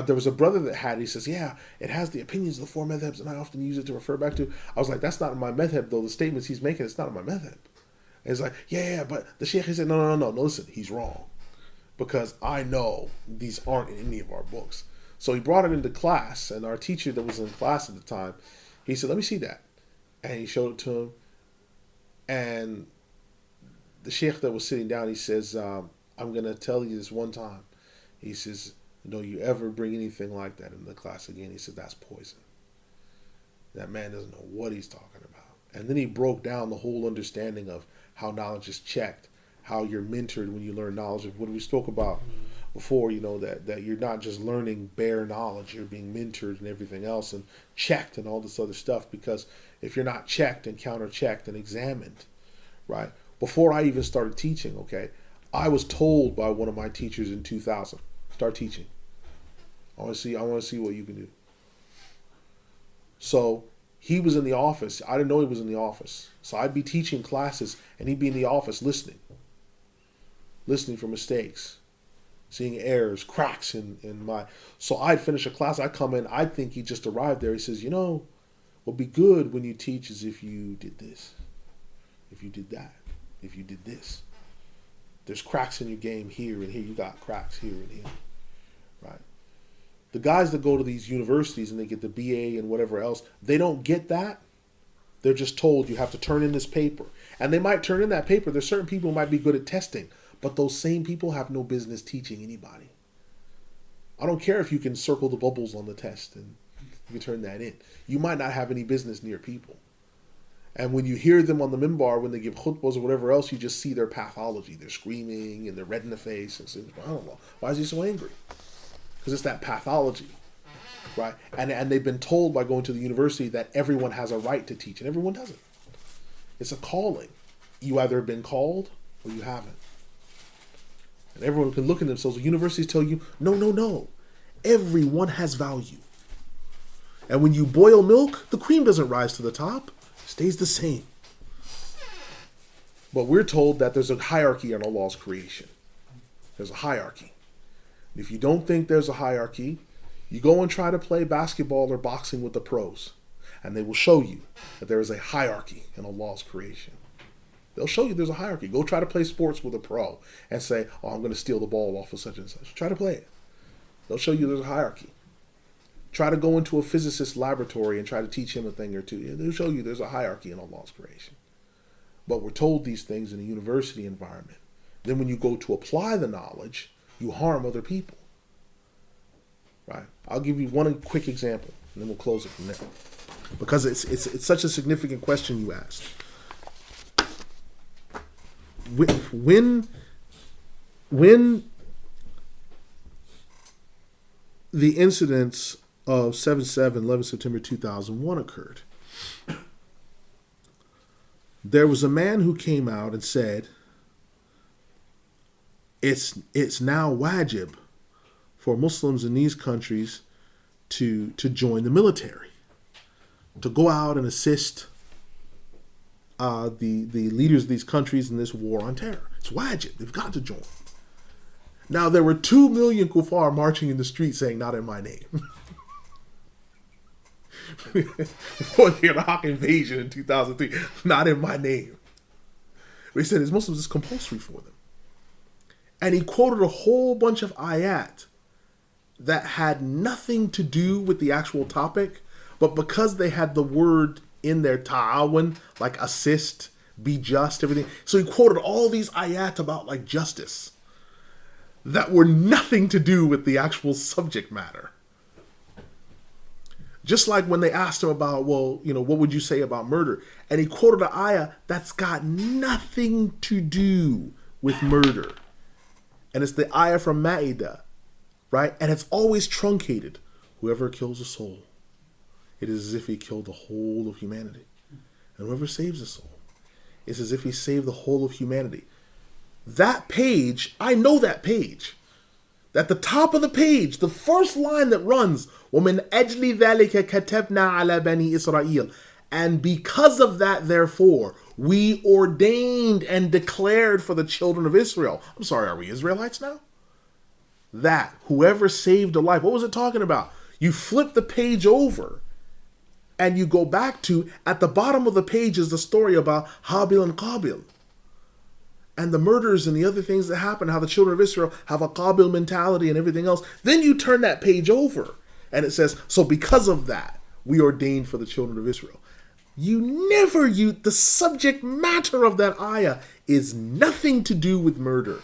there was a brother that had, he says, yeah, it has the opinions of the four madhabs and I often use it to refer back to. I was like, that's not in my madhab though. The statements he's making, it's not in my madhab. And he's like, yeah, but the Shaikh, he said, no, listen, he's wrong. Because I know these aren't in any of our books. So he brought it into class, and our teacher that was in class at the time, he said, let me see that. And he showed it to him. And the Shaikh that was sitting down, he says, I'm going to tell you this one time. He says, don't you ever bring anything like that in the class again. He said, that's poison. That man doesn't know what he's talking about. And then he broke down the whole understanding of how knowledge is checked, how you're mentored when you learn knowledge of what we spoke about before, that you're not just learning bare knowledge, you're being mentored and everything else and checked and all this other stuff. Because if you're not checked and counter-checked and examined, right? Before I even started teaching, okay, I was told by one of my teachers in 2000, start teaching. I want to see what you can do. So he was in the office. I didn't know he was in the office. So I'd be teaching classes and he'd be in the office listening for mistakes, seeing errors, cracks in my... So I'd finish a class, I'd come in, I'd think he just arrived there. He says, what'd be good when you teach is if you did this, if you did that, if you did this. There's cracks in your game here and here. You got cracks here and here, right? The guys that go to these universities and they get the BA and whatever else, they don't get that. They're just told you have to turn in this paper. And they might turn in that paper. There's certain people who might be good at testing, but those same people have no business teaching anybody. I don't care if you can circle the bubbles on the test and you can turn that in. You might not have any business near people. And when you hear them on the minbar, when they give khutbahs or whatever else, you just see their pathology. They're screaming and they're red in the face. And saying, I don't know. Why is he so angry? Because it's that pathology, right? And they've been told by going to the university that everyone has a right to teach, and everyone doesn't. It's a calling. You either have been called or you haven't. And everyone can look at themselves. The universities tell you, no. Everyone has value. And when you boil milk, the cream doesn't rise to the top. It stays the same. But we're told that there's a hierarchy in Allah's creation. There's a hierarchy. And if you don't think there's a hierarchy, you go and try to play basketball or boxing with the pros. And they will show you that there is a hierarchy in Allah's creation. They'll show you there's a hierarchy. Go try to play sports with a pro and say, oh, I'm going to steal the ball off of such and such. Try to play it. They'll show you there's a hierarchy. Try to go into a physicist's laboratory and try to teach him a thing or two. They'll show you there's a hierarchy in Allah's creation. But we're told these things in a university environment. Then when you go to apply the knowledge, you harm other people. Right? I'll give you one quick example, and then we'll close it from there. Because it's such a significant question you asked. When the incidents of 7/7, 11 September 2001 occurred, there was a man who came out and said, it's now wajib for Muslims in these countries to join the military, to go out and assist the leaders of these countries in this war on terror. It's wajib. They've got to join. Now, there were 2 million kuffar marching in the street saying, not in my name. Before the Iraq invasion in 2003, not in my name. But he said, as Muslims, it's compulsory for them. And he quoted a whole bunch of ayat that had nothing to do with the actual topic, but because they had the word in their ta'awun, like assist, be just, everything. So he quoted all these ayat about like justice that were nothing to do with the actual subject matter. Just like when they asked him about, well, what would you say about murder? And he quoted an ayah that's got nothing to do with murder. And it's the ayah from Ma'idah, right? And it's always truncated. Whoever kills a soul, it is as if he killed the whole of humanity. And whoever saves a soul, it's as if he saved the whole of humanity. That page, I know that page. At the top of the page, the first line that runs, وَمِنْ أَجْلِ ذَلِكَ كَتَبْنَا عَلَى بَنِي إِسْرَائِيلَ. And because of that, therefore, we ordained and declared for the children of Israel. I'm sorry, are we Israelites now? That whoever saved a life, what was it talking about? You flip the page over and you go back to, at the bottom of the page is the story about Habil and Qabil. And the murders and the other things that happen, how the children of Israel have a Qabil mentality and everything else. Then you turn that page over and it says, so because of that, we ordained for the children of Israel. The subject matter of that ayah is nothing to do with murder.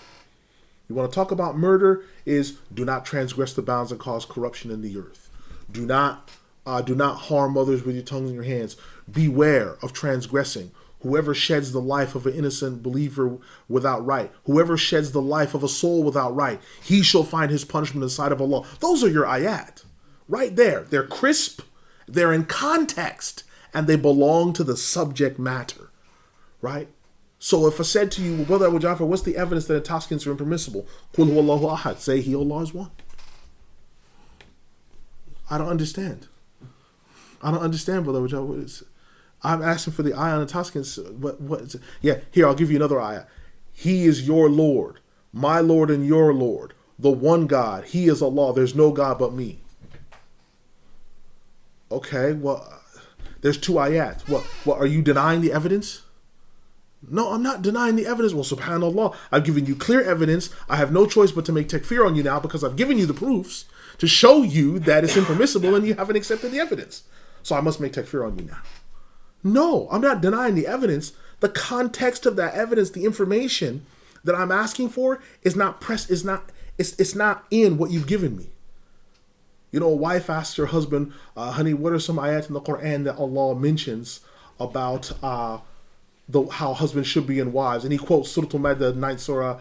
You want to talk about murder is do not transgress the bounds and cause corruption in the earth. Do not harm others with your tongues and your hands. Beware of transgressing. Whoever sheds the life of an innocent believer without right, whoever sheds the life of a soul without right, he shall find his punishment in the sight of Allah. Those are your ayat. Right there. They're crisp, they're in context, and they belong to the subject matter. Right? So if I said to you, well, Brother Abu Ja'far, what's the evidence that intoxicants are impermissible? Qul huwallahu ahad. Say He, Allah, is one. I don't understand. Brother Abu Ja'far. I'm asking for the ayah on intoxicants. What is it? Yeah, here, I'll give you another ayah. He is your Lord, my Lord and your Lord, the one God. He is Allah. There's no God but me. Okay, well, there's 2 ayats. What, are you denying the evidence? No, I'm not denying the evidence. Well, subhanAllah, I've given you clear evidence. I have no choice but to make takfir on you now because I've given you the proofs to show you that it's impermissible and you haven't accepted the evidence. So I must make takfir on you now. No, I'm not denying the evidence. The context of that evidence, the information that I'm asking for is not it's not in what you've given me. A wife asks her husband, honey, what are some ayat in the Quran that Allah mentions about how husbands should be in wives? And he quotes Surah Al-Ma'idah, 9th Surah,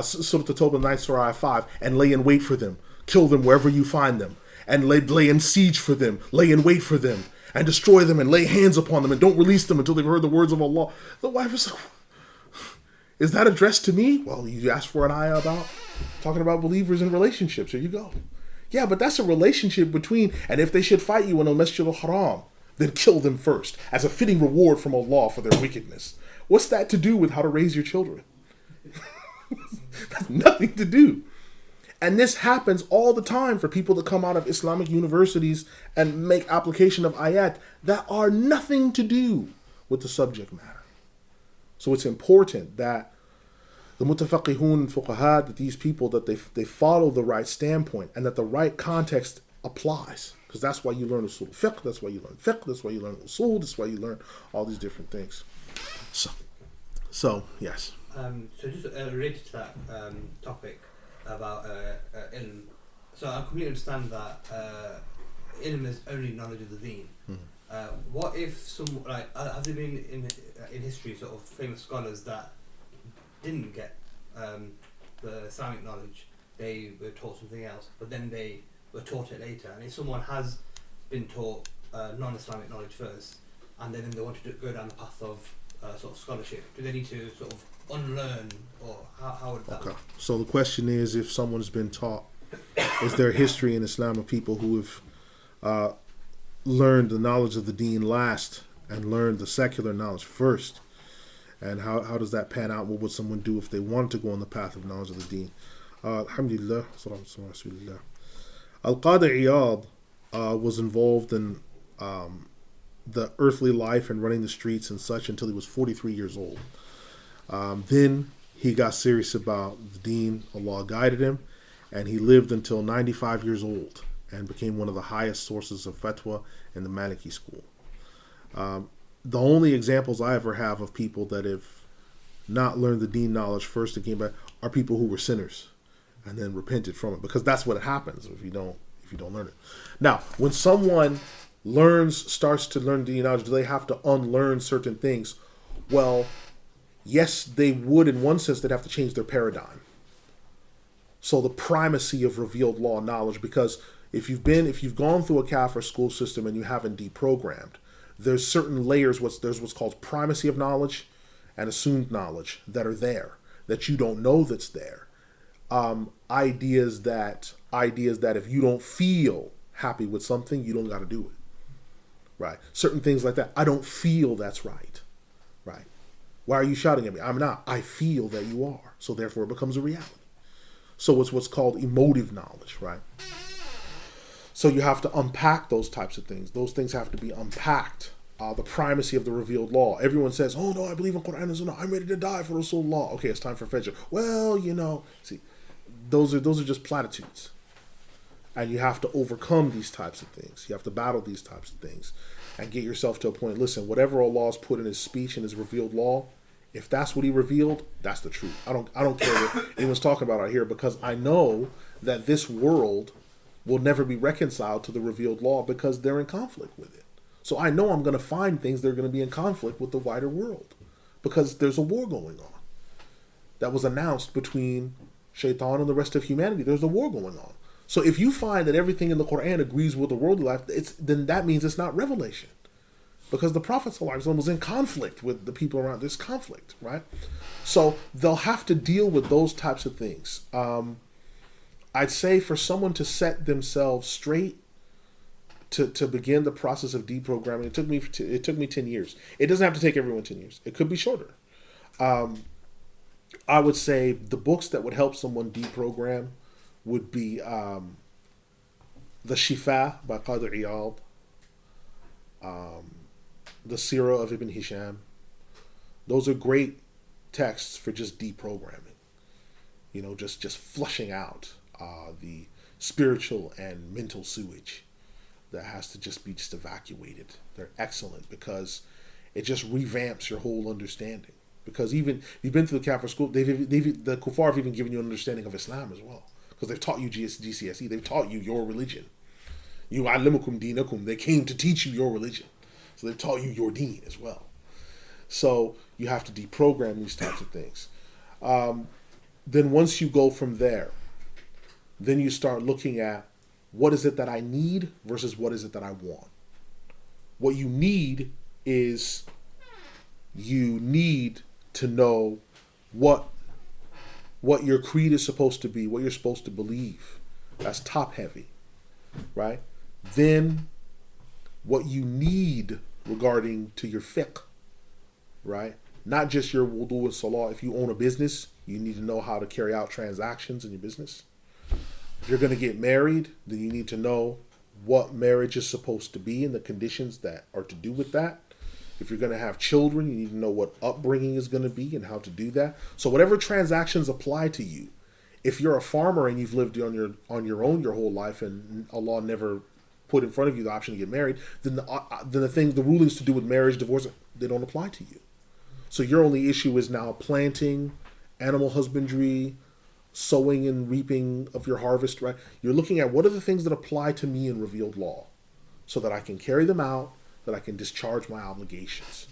Surah At-Tawbah, 9th Surah, Ayah 5, and lay in wait for them. Kill them wherever you find them. And lay in siege for them. Lay in wait for them. And destroy them and lay hands upon them and don't release them until they've heard the words of Allah. The wife is like, is that addressed to me? Well, you asked for an ayah about talking about believers in relationships. Here you go. Yeah, but that's a relationship between, and if they should fight you in al-Masjid al-Haram, then kill them first as a fitting reward from Allah for their wickedness. What's that to do with how to raise your children? That's nothing to do. And this happens all the time for people to come out of Islamic universities and make application of ayat that are nothing to do with the subject matter. So it's important that the mutafaqihun fuqaha, that these people, that they follow the right standpoint and that the right context applies. Because that's why you learn usul fiqh, that's why you learn fiqh, that's why you learn usul, that's why you learn all these different things. So yes. So just related to that topic about ilm. So I completely understand that ilm is only knowledge of the deen. What if some, like, have there been in history sort of famous scholars that didn't get the Islamic knowledge, they were taught something else, but then they were taught it later? And if someone has been taught non-Islamic knowledge first, and then they wanted to go down the path of sort of scholarship, do they need to sort of unlearn, or how would that work? So the question is, if someone's been taught, is there history in Islam of people who have learned the knowledge of the deen last and learned the secular knowledge first? And how does that pan out? What would someone do if they wanted to go on the path of knowledge of the deen? Alhamdulillah, sallallahu alaihi wasallam. Al-Qadi Iyad was involved in the earthly life and running the streets and such until he was 43 years old. Then he got serious about the deen. Allah guided him, and he lived until 95 years old and became one of the highest sources of fatwa in the Maliki school. The only examples I ever have of people that have not learned the deen knowledge first and came back are people who were sinners and then repented from it, because that's what happens if you don't learn it. Now, when someone starts to learn deen knowledge, do they have to unlearn certain things? Well, yes, they would. In one sense, they'd have to change their paradigm. So the primacy of revealed law knowledge, because if you've gone through a kafir school system and you haven't deprogrammed, there's certain layers. There's what's called primacy of knowledge and assumed knowledge that are there that you don't know that's there. Ideas that if you don't feel happy with something, you don't got to do it. Right? Certain things like that. I don't feel that's right. Right? Why are you shouting at me? I'm not. I feel that you are. So therefore it becomes a reality. So it's what's called emotive knowledge, right? So you have to unpack those types of things. Those things have to be unpacked. The primacy of the revealed law. Everyone says, oh no, I believe in Quran and Sunnah. I'm ready to die for Rasulullah. Okay, it's time for Fajr. Well, see, those are just platitudes. And you have to overcome these types of things. You have to battle these types of things and get yourself to a point. Listen, whatever Allah's put in his speech and his revealed law, if that's what he revealed, that's the truth. I don't care what anyone's talking about out here, because I know that this world will never be reconciled to the revealed law because they're in conflict with it. So I know I'm going to find things that are going to be in conflict with the wider world, because there's a war going on that was announced between Shaitan and the rest of humanity. There's a war going on. So if you find that everything in the Quran agrees with the worldly life, then that means it's not revelation. Because the Prophet ﷺ was in conflict with the people around. There's conflict, right? So they'll have to deal with those types of things. I'd say for someone to set themselves straight to begin the process of deprogramming, it took me 10 years. It doesn't have to take everyone 10 years. It could be shorter. I would say the books that would help someone deprogram would be the Shifa by Qadi Iyad, the Sirah of Ibn Hisham. Those are great texts for just deprogramming. Just flushing out the spiritual and mental sewage that has to just be evacuated. They're excellent because it just revamps your whole understanding. Because even you've been through the Kafir school, the Kuffar have even given you an understanding of Islam as well. Because they've taught you GCSE, they've taught you your religion. Yu'allimukum dinakum, they came to teach you your religion. So they've taught you your deen as well. So you have to deprogram these types of things. Then once you go from there, then you start looking at what is it that I need versus what is it that I want. What you need is you need to know what your creed is supposed to be, what you're supposed to believe. That's top heavy, right? Then what you need regarding to your fiqh, right? Not just your wudu and salah. If you own a business, you need to know how to carry out transactions in your business. If you're going to get married, then you need to know what marriage is supposed to be and the conditions that are to do with that. If you're going to have children, you need to know what upbringing is going to be and how to do that. So whatever transactions apply to you, if you're a farmer and you've lived on your own your whole life and Allah never put in front of you the option to get married, then the rulings to do with marriage, divorce, they don't apply to you. So your only issue is now planting, animal husbandry, sowing and reaping of your harvest, right? You're looking at what are the things that apply to me in revealed law so that I can carry them out, that I can discharge my obligations.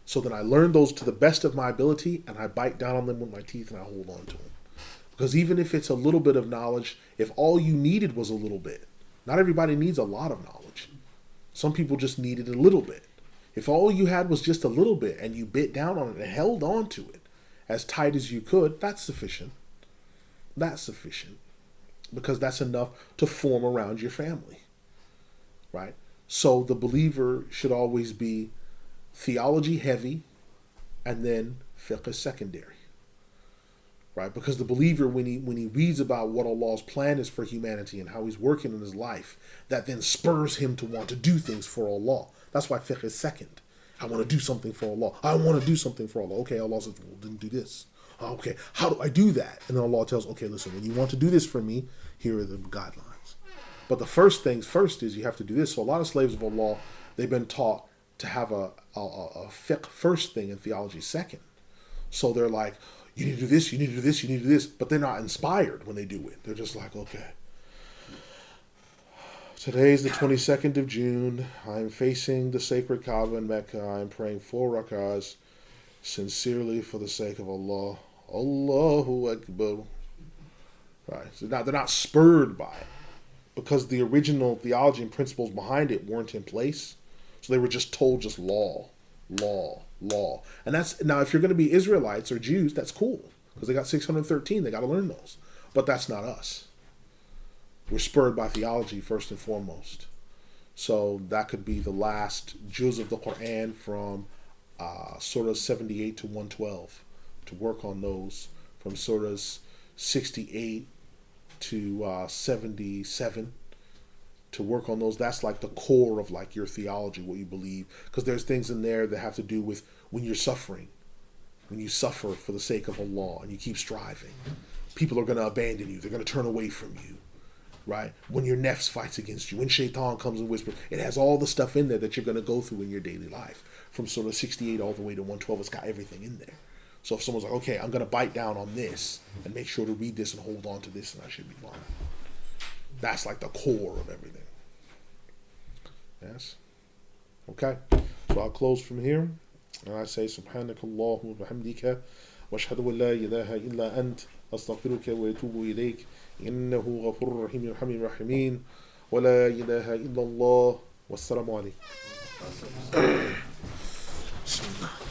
So then I learn those to the best of my ability and I bite down on them with my teeth and I hold on to them. Because even if it's a little bit of knowledge, if all you needed was a little bit, not everybody needs a lot of knowledge. Some people just needed a little bit. If all you had was just a little bit and you bit down on it and held on to it as tight as you could, that's sufficient. That's sufficient. Because that's enough to form around your family. Right? So the believer should always be theology heavy and then fiqh secondary. Right? Because the believer, when he reads about what Allah's plan is for humanity and how he's working in his life, that then spurs him to want to do things for Allah. That's why fiqh is second. I want to do something for Allah. I want to do something for Allah. Okay, Allah says, well, then do this. Okay, how do I do that? And then Allah tells, okay, listen, when you want to do this for me, here are the guidelines. But the first things first is you have to do this. So a lot of slaves of Allah, they've been taught to have a fiqh first thing and theology second. So they're like, you need to do this, you need to do this, you need to do this. But they're not inspired when they do it. They're just like, okay. Today is the 22nd of June. I'm facing the sacred Kaaba in Mecca. I'm praying 4 rakahs sincerely for the sake of Allah. Allahu Akbar. Right. So now they're not spurred by it because the original theology and principles behind it weren't in place. So they were just told just law. And that's, now if you're going to be Israelites or Jews, that's cool because they got 613. They got to learn those. But that's not us. We're spurred by theology first and foremost. So that could be the last juz of the Quran from surah 78 to 112 to work on those, from surahs 68 to 77 to work on those. That's like the core of like your theology, what you believe, because there's things in there that have to do with when you're suffering, when you suffer for the sake of Allah and you keep striving. People are going to abandon you. They're going to turn away from you. Right? When your nefs fights against you, when shaitan comes and whispers, it has all the stuff in there that you're going to go through in your daily life. From sort of 68 all the way to 112, it's got everything in there. So if someone's like, okay, I'm going to bite down on this and make sure to read this and hold on to this, and I should be fine. That's like the core of everything. Yes? Okay. So I'll close from here. And I say, Subhanakallahu wa bihamdika wa ashhadu an la ilaha illa ant astaghfiruka wa atubu ilayk. إنه غفور رحيم يرحم الراحمين ولا إله إلا الله والسلام عليكم. بسم الله.